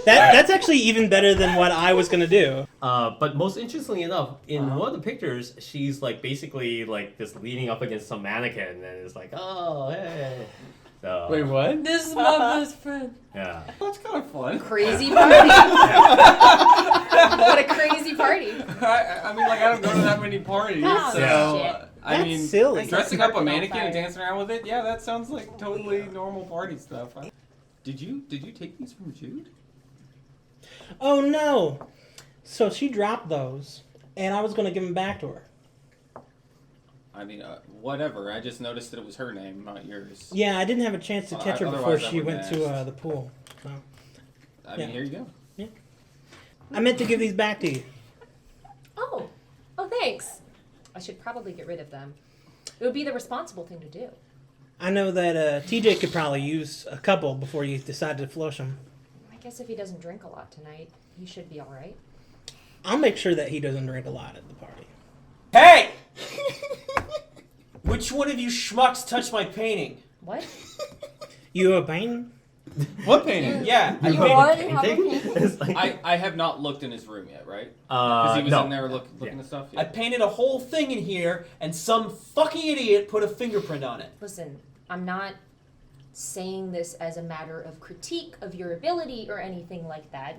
That's actually even better than what I was gonna do. But most interestingly enough, in one of the pictures, she's basically just leaning up against some mannequin, and it's like, oh, hey. So, Wait, what? This is my best friend. yeah. That's kind of fun. Crazy party. What a crazy party. I mean, I don't go to that many parties, Oh, so shit. I That's mean, silly. dressing up a Personal mannequin and fire. dancing around with it, yeah, that sounds like totally normal party stuff. Did you take these from Jude? Oh no! So she dropped those, and I was gonna give them back to her. I mean, whatever. I just noticed that it was her name, not yours. Yeah, I didn't have a chance to catch her before otherwise I she wouldn't went to ask. the pool. So I mean, Yeah. here you go. I meant to give these back to you. Oh, thanks. I should probably get rid of them. It would be the responsible thing to do. I know that TJ could probably use a couple before you decide to flush them. I guess if he doesn't drink a lot tonight, he should be all right. I'll make sure that he doesn't drink a lot at the party. Hey! Which one of you schmucks touched my painting? What? You a painting? What painting? Yeah, I You painted. already have a Painting? painting? It's like, I have not looked in his room yet, right? Because he was no. in there looking at stuff. I painted a whole thing in here, and some fucking idiot put a fingerprint on it. Listen, I'm not saying this as a matter of critique of your ability or anything like that,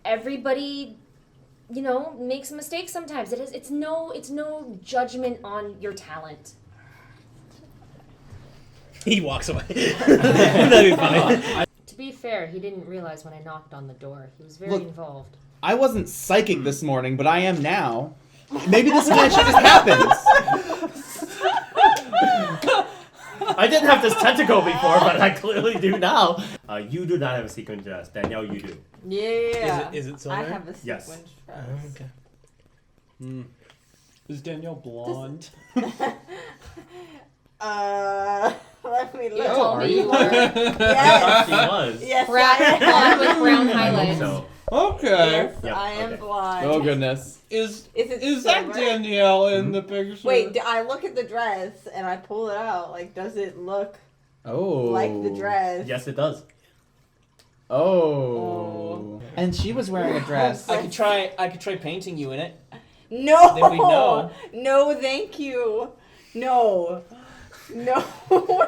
Everybody, makes mistakes sometimes. It's no judgment on your talent. He walks away. That'd be funny. To be fair, he didn't realize when I knocked on the door. He was very Look. involved. I wasn't psychic this morning, but I am now. Maybe this kind of shit just happens. I didn't have this tentacle before, but I clearly do now. You do not have a sequin dress. Danielle, you do. Yeah. Is it silver? I have a Yes. sequence Oh, dress. okay. Is Danielle blonde? Let me You look. told me you were Yes. She was. Yes, brown, I blonde with am. brown I highlights. hope so. Okay. Yes, Yep, I am okay. blind. Oh goodness. Is it that silver? Danielle in the picture? Wait, I look at the dress and I pull it out. Like, does it look Oh. like the dress? Yes, it does. Oh. And she was wearing a dress. I could try painting you in it. No. Then we know. No, thank you. No. No.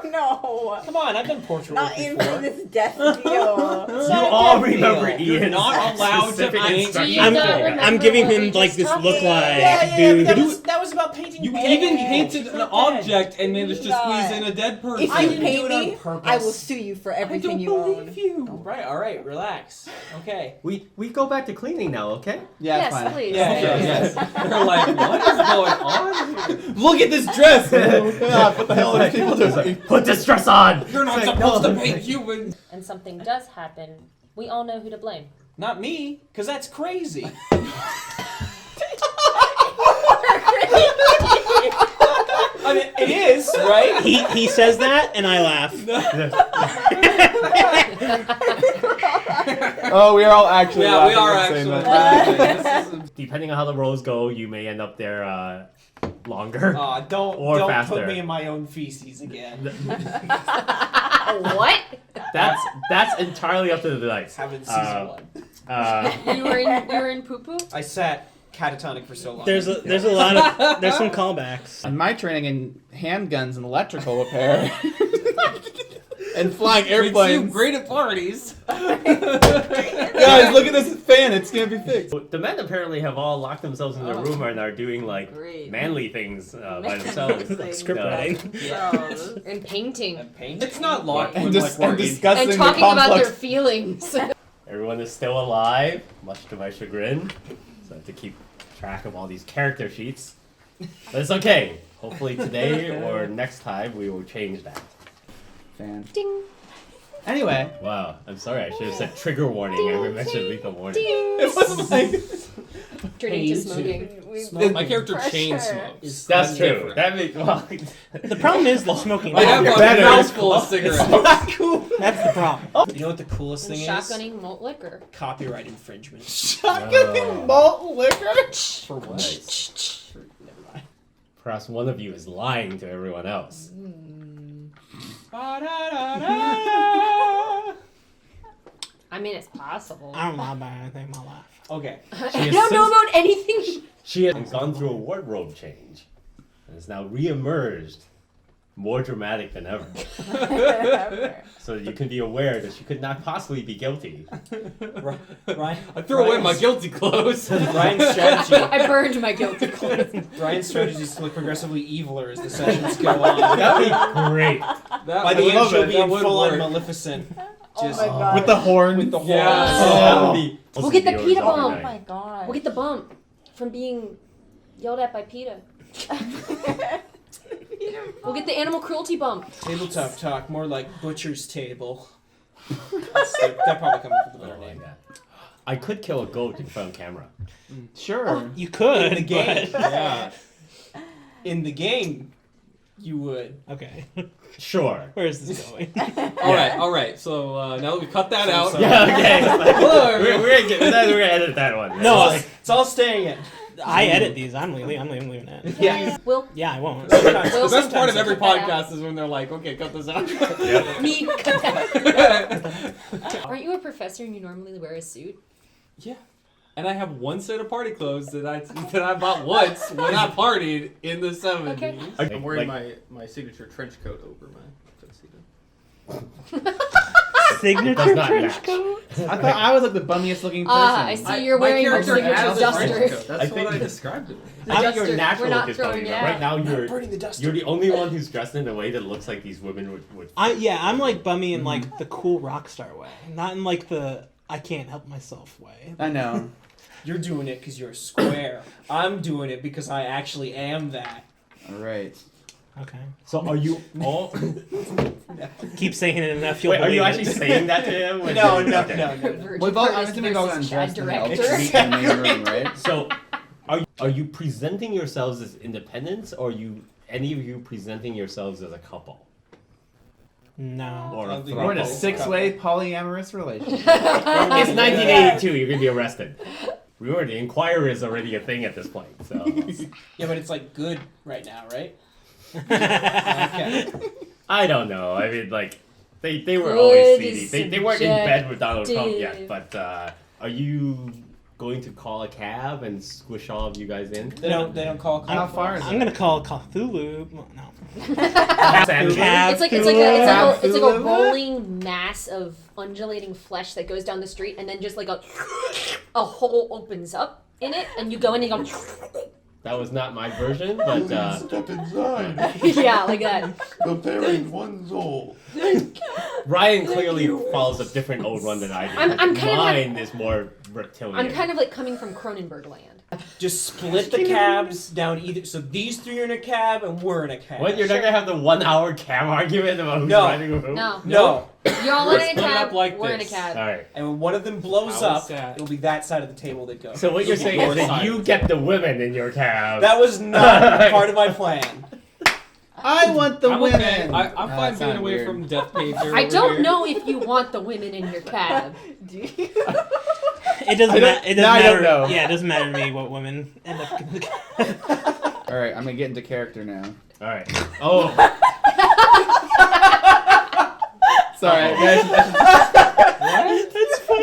No. Come on, I've done portrait Not work into before. this death deal. It's You not a all death remember deal. Ian's not allowed to specific paint. instructions. Do you not remember I'm giving what him we like just this talked look about? like, dude. That was about painting. You dead even people. painted She's an not dead. object and managed to squeeze in a dead person. If I you didn't pay do it on me, purpose. I will sue you for I everything don't you believe own. you. All right, relax. Okay. We go back to cleaning now, okay? Yeah, Yes, fine. please. Yeah, Yes. They're like, what is going on? Look at this dress! God, what the hell are these people doing? Put this dress on! You're not It's like, supposed no. to paint humans. And something does happen, we all know who to blame. Not me, because that's crazy. I mean, it is, right? He says that, and I laugh. Oh, we are all actually Yeah, we laughing are and saying actually. that. This is Depending on how the rolls go, you may end up there longer. Don't Or don't faster. put me in my own feces again. What? That's entirely up to the dice. Haven't season one. You were in poo poo? I sat catatonic for so long. There's a lot of there's some callbacks. On my training in handguns and electrical repair and flying makes you airplanes. great at parties. Guys, look at this fan. It's gonna be fixed. The men apparently have all locked themselves in their room and are doing like Great. manly things by themselves. Script writing. So, And painting. And paint. It's not locked And, when dis- like and we're in. discussing And the talking about complex. their feelings. Everyone is still alive, much to my chagrin. So I have to keep track of all these character sheets. But it's okay. Hopefully today or next time we will change that. Fan. Ding. Anyway, Wow, I'm sorry. I should have said trigger warning. I never mentioned lethal warning. it was like Turning to Haze. smoking. My character chain Pressure. smokes. That's true. different. That makes well. The problem is that smoking. I have a better. mouthful of cigarettes. That's the problem. You know what the coolest And thing shotgunning malt liquor. is? Copyright infringement. shotgun malt liquor. For what? Nice. Never mind. Perhaps one of you is lying to everyone else. I mean, it's possible. I don't lie about anything in my life. Okay. I don't know about anything. She has gone through a wardrobe change and is now re-emerged, more dramatic than ever. So that you can be aware that she could not possibly be guilty. Ryan. I threw away my guilty clothes. Ryan's strategy. I burned my guilty clothes. Ryan's strategy is to look progressively eviler as the sessions go on. That'd be great. By the end, she'll be in would full-on work. Maleficent. oh Just my god. With the horn. with the horn. Yeah. That would be. We'll get the Viewers pita all bomb. Oh night. my god. We'll get the bump from being yelled at by PETA. We'll get the animal cruelty bump. Tabletop talk, more like butcher's table. That probably comes up with a better Oh my name. God. I could kill a goat in front of camera. Sure. You could. In the game. but- Yeah. In the game, you would. Okay. Sure. Where is this going? All right. So now that we cut that out, Yeah, okay. Hello, we're gonna edit that one. No, It's all staying in. I edit these. I'm leaving it. Yeah. Will Yeah, I won't. the Will best part of sometimes every cut that podcast is when they're like, "Okay, cut this out." Yep. me cut that. Aren't you a professor and you normally wear a suit? Yeah. And I have one set of party clothes that I bought once when I partied in the 70s. Okay. I'm wearing Like- my signature trench coat over my tuxedo. Signature does not trench match. coat? I thought I was like the bummiest looking person. I see you're wearing your character signature has a trench duster. coat. That's I what think I that- described it. I think Duster. your natural We're look not is throwing bugging it you. out. Right now Burning the duster. you're the only one who's dressed in a way that looks like these women would I'm like bummy in like the cool rock star way, not in like the I can't help myself way. I know. You're doing it because you're a square. I'm doing it because I actually am that. All right. Okay. So are you all Keep saying it enough, you'll Wait, are you believe actually it. saying that to him? No. Virgin We both, I'm artist assuming we both versus undressed Chad and helped director. in the main room, right? So are you presenting yourselves as independents or are you any of you presenting yourselves as a couple? No. Or a We're in a throuple? six-way polyamorous relationship. It's 1982. You're gonna be arrested. Remember, the Inquirer is already a thing at this point. So Yeah, but it's like good right now, right? Okay. I don't know. I mean, like they were Good always is seedy. They weren't in bed with Donald Trump yet. subjective. But are you going to call a cab and squish all of you guys in? They don't call. How far is I'm it? gonna call Cthulhu. No. Cab. It's like it's like a Cthulhu? rolling mass of undulating flesh that goes down the street, and then just like a hole opens up in it, and you go in and you go. That was not my version, but Step inside. Yeah, like that. Preparing one's soul. Ryan clearly follows a different old run than I do. I'm kind of Mine is more reptilian. I'm kind of like coming from Cronenberg land. Just split the cabs down either. So these three are in a cab and we're in a cab. What? You're not gonna have the 1 hour cab argument about who's No. driving who? No, No. you're all in a Split it cab. up like we're in a this. cab. All right. And when one of them blows How up, is that? it'll be that side of the table that goes. So what you're saying is Your that side. you get the women in your cab. That was not part of my plan. I want the I'm women. okay. I'm fine that being sounded away weird. from Death Pager. I over don't here. know if you want the women in your cab. Do you? It doesn't. It doesn't now I matter. don't know. Yeah, it doesn't matter to me what women end up. All right, I'm gonna get into character now. All right. Oh, Sorry, That's fun.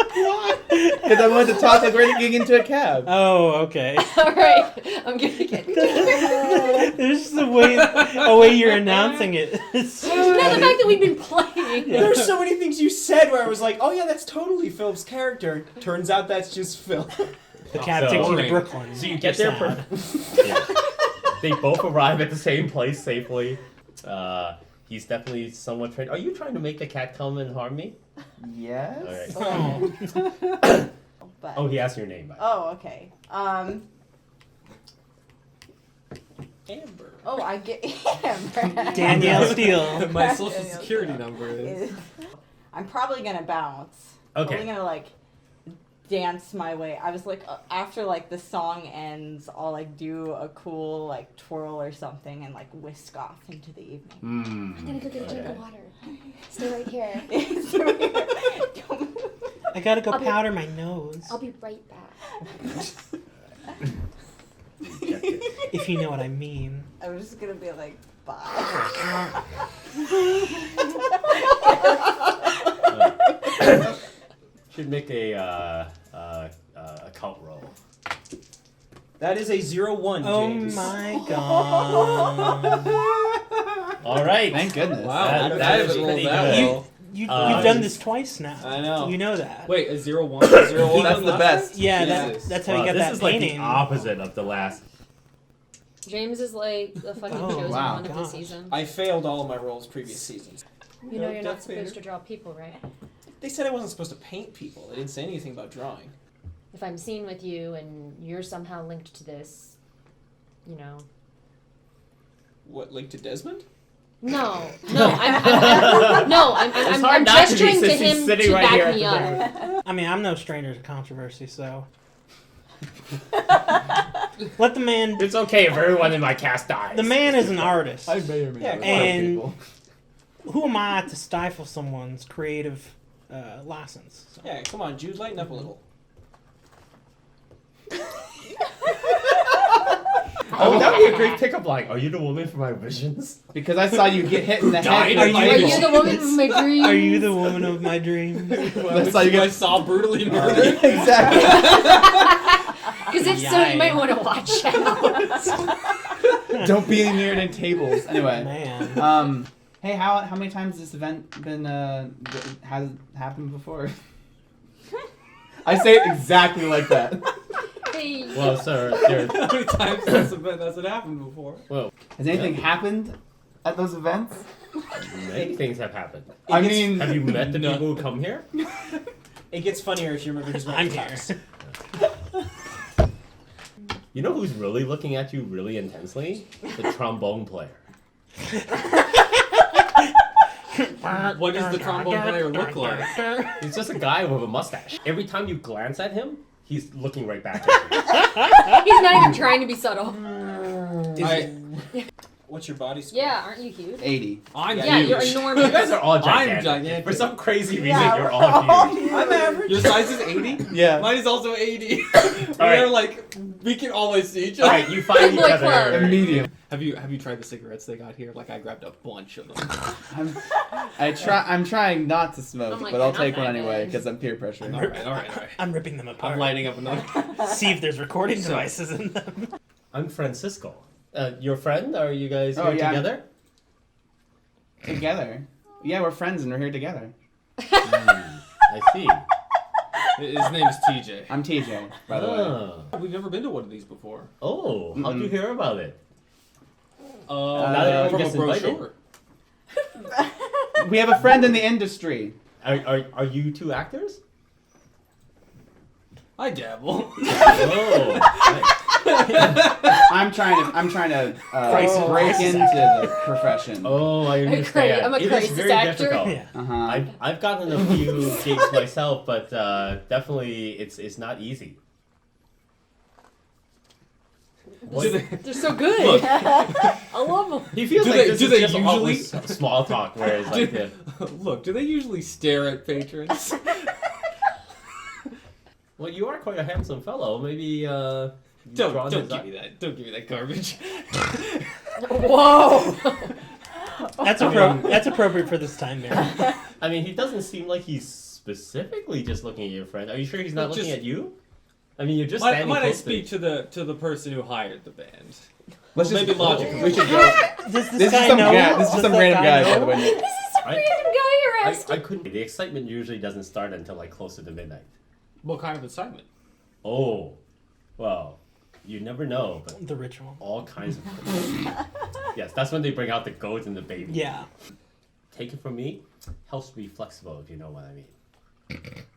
because I wanted to talk like we're getting into a cab. Oh, okay. All right, I'm gonna get. There's just a way you're announcing it. It's No, the fact that we've been playing. There were so many things you said where I was like, oh yeah, that's totally Philip's character. Turns out that's just Phil. the cab So- takes you to Boring. Brooklyn. so you get You're there. sad. Yeah. They both arrive at the same place safely. He's definitely somewhat trained. Are you trying to make the cat come and harm me? Yes. All right. Oh. But, Oh, he asked your name. By the way. oh, okay. Amber. Oh, I get Amber. Danielle Steele. My social Danielle security Steele. number is. I'm probably gonna bounce. Okay. Probably gonna like dance my way. I was like, after like the song ends, I'll like do a cool like twirl or something and like whisk off into the evening. Hmm. I'm gonna go get a drink Okay. of water. Stay right here. Don't move. I gotta go I'll be- powder my nose. I'll be right back. Rejected. If you know what I mean. I'm just gonna be like, bye. Should make a cult roll. That is a 0-1, Oh James. my god. All right. Thank goodness. Wow, That- I that haven't is rolled pretty that good. well. You've Uh, done this twice now. I know. You know that. Wait, a 0-1? 0-1 That's the best. Yeah, Jesus. that's how Wow, you get this that is like painting. the opposite of the last. James is like the fucking Oh, chosen wow. one of the Gosh. season. I failed all of my roles previous seasons. You know you're not Death supposed Pager. to draw people, right? They said I wasn't supposed to paint people. They didn't say anything about drawing. If I'm seen with you and you're somehow linked to this, you know. What, linked to Desmond? No, I'm It's hard not to be gesturing to since he's him sitting to right here back at me the up. I mean, I'm no stranger to controversy, so. Let the man. It's okay if everyone in my cast dies. The man is an artist. I may or may Yeah, not and- people. Who am I to stifle someone's creative license? So. Yeah, come on, Jude, lighten up a little. Oh, that would be a great pickup line. Are you the woman for my visions? Because I saw you get hit in the head. Are Are you the woman from my dreams? Are you the woman of my dreams? I saw you I get saw brutally murdered. exactly. Because if so, you might want to watch out. Don't be near any tables. Anyway. Man. Hey, how many times has this event been has happened before? I say it exactly like that. Hey, Well, sir, How many times has it happened before? Has anything happened at those events? many things have happened. I mean, Have you met the No. people who come here? It gets funnier if you remember his I'm house. here. You know who's really looking at you really intensely? The trombone player. What does the trombone player look like? He's just a guy with a mustache. Every time you glance at him, he's looking right back at you. he's not even trying to be subtle. What's your body score? Yeah, aren't you huge? 80. I'm Yeah, huge. you're enormous. You guys are all I'm gigantic. gigantic. For some crazy reason, Yeah, you're we're all huge. I'm average. Your size is 80? Yeah. Mine is also 80. right. We're like, we can always see each All other. right, you find each Boy other. club. A medium. Have you tried the cigarettes they got here? Like I grabbed a bunch of them. I'm trying not to smoke, I'm like, but I'll they're take not one that anyway good. because I'm peer pressured. all right. I'm ripping them apart. I'm lighting up another. See if there's recording devices in them. I'm Francisco. Your friend? Are you guys Oh, here yeah. together? Together. Yeah, we're friends and we're here together. I see. His name is TJ. I'm TJ, by the way. Ah. We've never been to one of these before. Oh, how'd you hear about it? Uh, From a just invited. brochure. We have a friend in the industry. Are you two actors? I dabble. Oh, nice. I'm trying to Crisis. break into the profession. Oh, I understand. I'm a It is crisis very actor. difficult. Yeah. Uh-huh. I've gotten a few gigs myself, but definitely it's not easy. Do they, They're so good. Look. I love them. He feels Do like they- this do is they just usually- always small talk, whereas like look, do they usually stare at patrons? well, you are quite a handsome fellow. Maybe you've Don't drawn his give eye- me that. Don't give me that garbage. Whoa. That's appropriate for this time, man. I mean, he doesn't seem like he's specifically just looking at your friend. Are you sure he's not Well, looking just- at you? I mean, you're just Might standing I close speak to the person who hired the band? Let's Maybe just logical. We should go. Does This is guy some know? guy. This is Does some that random guy, by know? the way. This is some I- random guy you're asking. I couldn't. The excitement usually doesn't start until like closer to midnight. What kind of excitement? Oh, well, you never know, but The ritual. all kinds of things. Yes, that's when they bring out the goats and the baby. Yeah. Take it from me, helps be flexible if you know what I mean.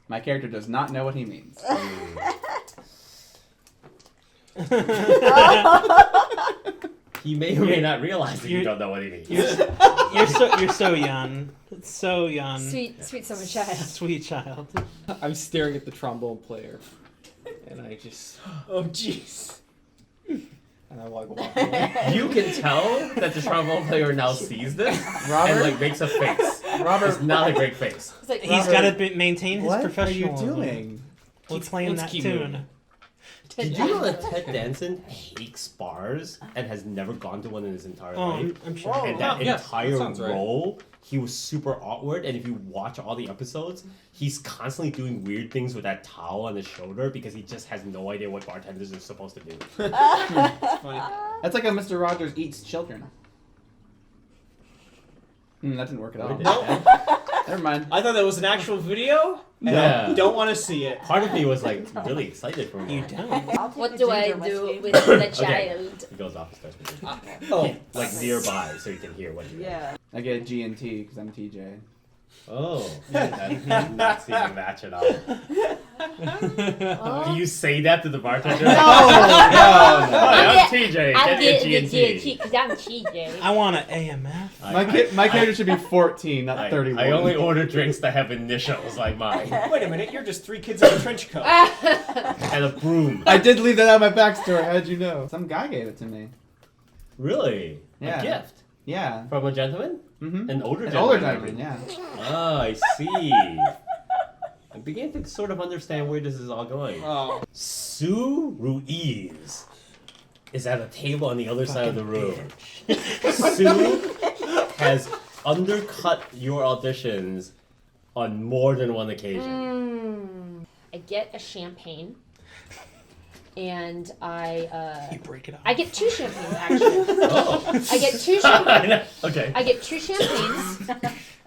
My character does not know what he means. He may or may not realize that you You- don't know what he means. You're so young. So young. Sweet summer child. Sweet child. I'm staring at the trombone player, and I just Oh, jeez. and I walk away. You can tell that the trombone player now sees this and Robert? like makes a face. Robert, It's not a great face. It's like, He's got to maintain his what are you professionalism. doing? We're playing let's that keep tune. moving. Did you know that Ted Danson hates bars and has never gone to one in his entire Oh, life? I'm sure. And that Yeah, entire that sounds right. role, he was super awkward. And if you watch all the episodes, he's constantly doing weird things with that towel on his shoulder because he just has no idea what bartenders are supposed to do. It's funny. That's like a Mr. Rogers Eats Children. That didn't work at all. Nope. Never mind. I thought that was an actual video, and Yeah. I don't want to see it. Part of me was like really excited for him. You don't. I'll take what the do I ginger do whiskey. with the Okay. child? He goes off and starts with it. Oh, Like nearby so you can hear what he Yeah. I get a G and T because I'm TJ. Oh, that not seem to match at all. Oh. Do you say that to the bartender? No, no, Hi, I'm TJ. I'm Get me a getting the G&T. G&T because I'm TJ. I want an AMF. My character should be 14, not 31. I only order drinks that have initials like mine. wait a minute, you're just three kids in a trench coat. And a broom. I did leave that out of my backstory. How'd you know? Some guy gave it to me. Really? Yeah. A gift? Yeah. From a gentleman? Mm-hmm. An older An gentleman? older gentleman, yeah. Ah, I see. I'm beginning to sort of understand where this is all going. Oh, Sue Ruiz is at a table on the other side of the room. Sue has undercut your auditions on more than one occasion. I get a champagne, and You I break it off. get two champagnes actually. Oh. I get two champagnes. Okay. I get two champagnes,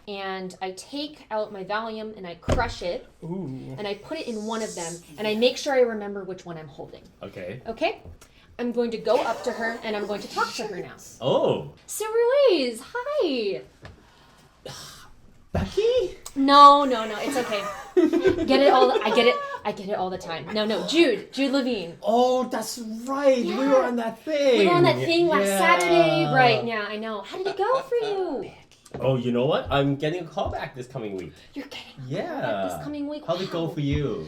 and I take out my Valium and I crush it, Ooh. and I put it in one of them, and I make sure I remember which one I'm holding. Okay. Okay? I'm going to go up to her and I'm going to talk to her now. Oh. Sue Ruiz, hi. Becky? No, it's okay. Get it all. I get it all the time. No, Jude Levine. Oh, that's right. We were on that thing. We were on that thing last Yeah. Saturday. Right, yeah, I know. How did it go for you? Oh, you know what? I'm getting a call back this coming week. You're getting Yeah. this coming week. How'd it go Wow. for you?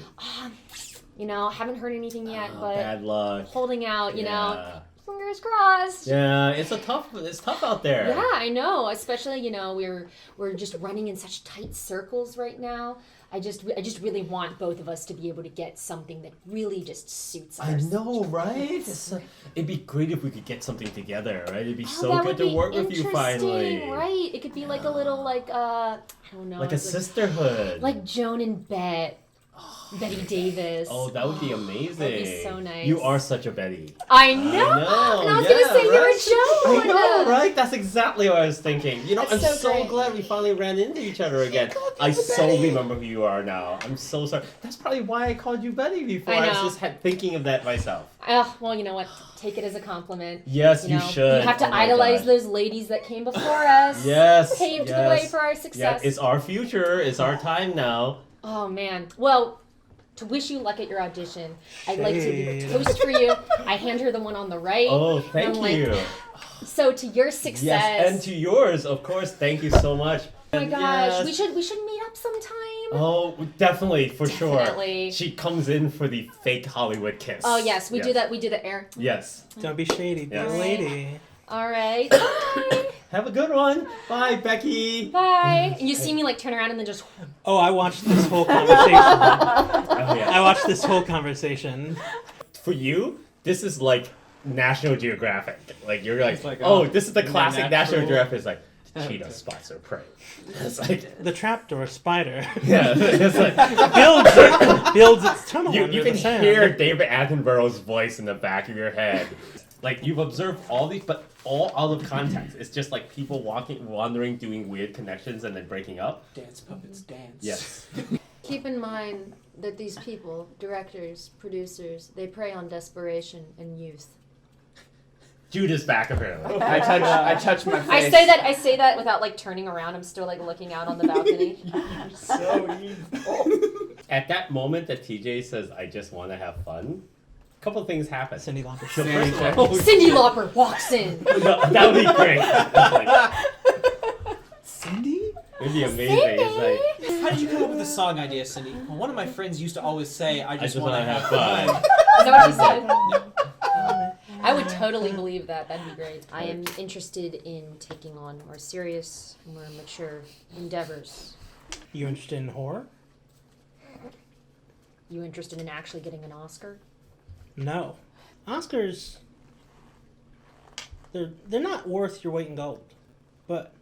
You know, haven't heard anything yet, Oh, but bad luck. holding out. You know, Yeah. fingers Fingers crossed. Yeah, it's tough out there. Yeah, I know. Especially, we're just running in such tight circles right now. I just really want both of us to be able to get something that really just suits us. I know, right? It'd be great if we could get something together, right? It'd be so that good would to be work with you finally. interesting, right? It could be like a little I don't know. Like a sisterhood. Like Joan and Betty Davis. Oh, that would be amazing. That would be so nice. You are such a Betty. I know. And I was gonna say you're a I Joan. know, right? That's exactly what I was thinking. That's I'm so so great. glad we finally ran into each other again. I so remember who you are now. I'm so sorry. That's probably why I called you Betty before. I I was know. just thinking of that myself. Well, you know what? Take it as a compliment. Yes, you should. You have to Oh my idolize gosh. those ladies that came before us. Yes. Paved the yes. way for our Yeah, success. it's our future. It's our time now. Oh man. Well, to wish you luck at your audition, I'd like to leave a Shade. toast for you. I hand her the one on the right. Oh, thank I'm like, you. So to your success. Yes, and to yours, of course. Thank you so much. Oh my And gosh, yes. we should meet up sometime. Oh, definitely, for Definitely. sure. She comes in for the fake Hollywood kiss. Oh yes, we do that. We do the air. Yes. Don't be shady, be Yes. a lady. All right. Bye. Have a good one. Bye, Becky. Bye. And you see me like turn around and then just. Oh, I watched this whole conversation. Oh, yeah. I watched this whole conversation. For you, this is like National Geographic. Like you're like, It's like, oh, oh, this is the classic National natural- Geographic. It's like cheetah spots are prey. It's like The trapdoor spider yeah, it's like builds its tunnel you under can the sand. hear David Attenborough's voice in the back of your head. Like you've observed all these, but all out of context. It's just like people wandering, doing weird connections, and then breaking up. Dance puppets dance. Yes. Keep in mind that these people, directors, producers, they prey on desperation and youth. Judith's back apparently. I touch my face. I say that without like turning around. I'm still like looking out on the balcony. So evil. At that moment that TJ says, "I just want to have fun," a couple things happen. Cindy Lauper. So Sandy first of all, Cindy Lauper walks in. no, that would be great. Like, Cindy? it'd be amazing. It's like How did you come up with the song idea, Cindy? Well, one of my friends used to always say, "I just, just want to wanna have have fun." Is that what you said? I would totally believe that. That'd be great. I am interested in taking on more serious, more mature endeavors. You interested in horror? You interested in actually getting an Oscar? No. Oscars, they're not worth your weight in gold. But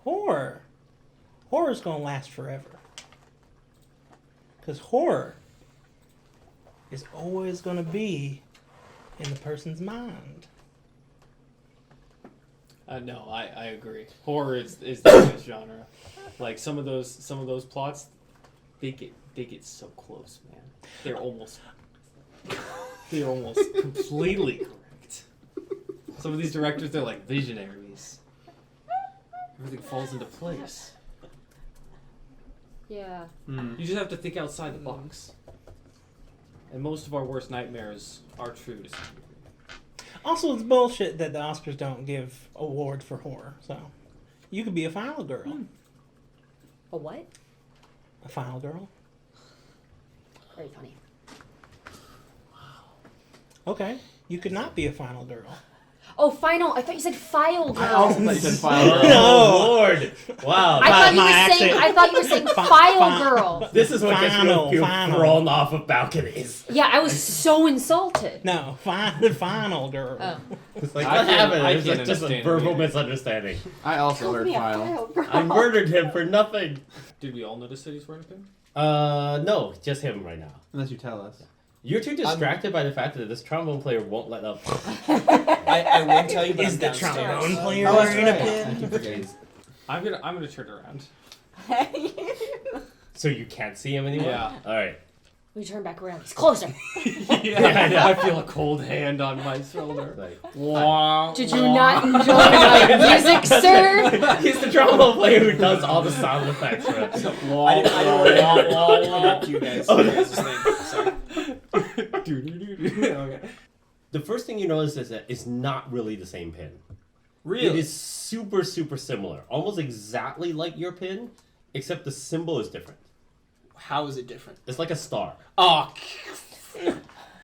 horror's gonna last forever. Because horror is always gonna be in the person's mind. No, I agree. Horror is the best genre. Like some of those plots, they get so close, man. They're almost completely correct. Some of these directors, they're like visionaries. Everything falls into place. Yeah. You just have to think outside the box. And most of our worst nightmares are true to some degree. Also, it's bullshit that the Oscars don't give awards for horror. So, you could be a final girl. A what? A final girl. Very funny. Okay. You could not be a final girl. Oh, final. I thought you said file girl. I also thought you said file girl. oh Lord! Wow. I thought you my were saying. accent. I thought you were saying file girl. This is what gets Final, people final. thrown off of balconies. Yeah, I was so insulted. No, final girl. Oh. It's like, I what can't- happened? I It's can't like just a understand verbal either. misunderstanding. I also heard file. I murdered him for nothing. Did we all notice that he's wearing a pin? No, just him right now. Unless you tell us. You're too distracted by the fact that this trombone player won't let up. I would tell you, but Is I'm the downstairs. trombone player Oh, that's wearing a right. pin? I keep forgetting. I'm gonna turn around. So you can't see him anymore? Yeah. Alright. We turn back around. He's closer. Yeah. I feel a cold hand on my shoulder. Like, Wow. Did you not enjoy my music, sir? he's the trombone player who does all the sound effects for us. I didn't want to interrupt you guys. Oh, You guys' thing. Sorry. Okay. The first thing you notice is that it's not really the same pin. Really? It is super, super similar. Almost exactly like your pin, except the symbol is different. How is it different? It's like a star. Oh,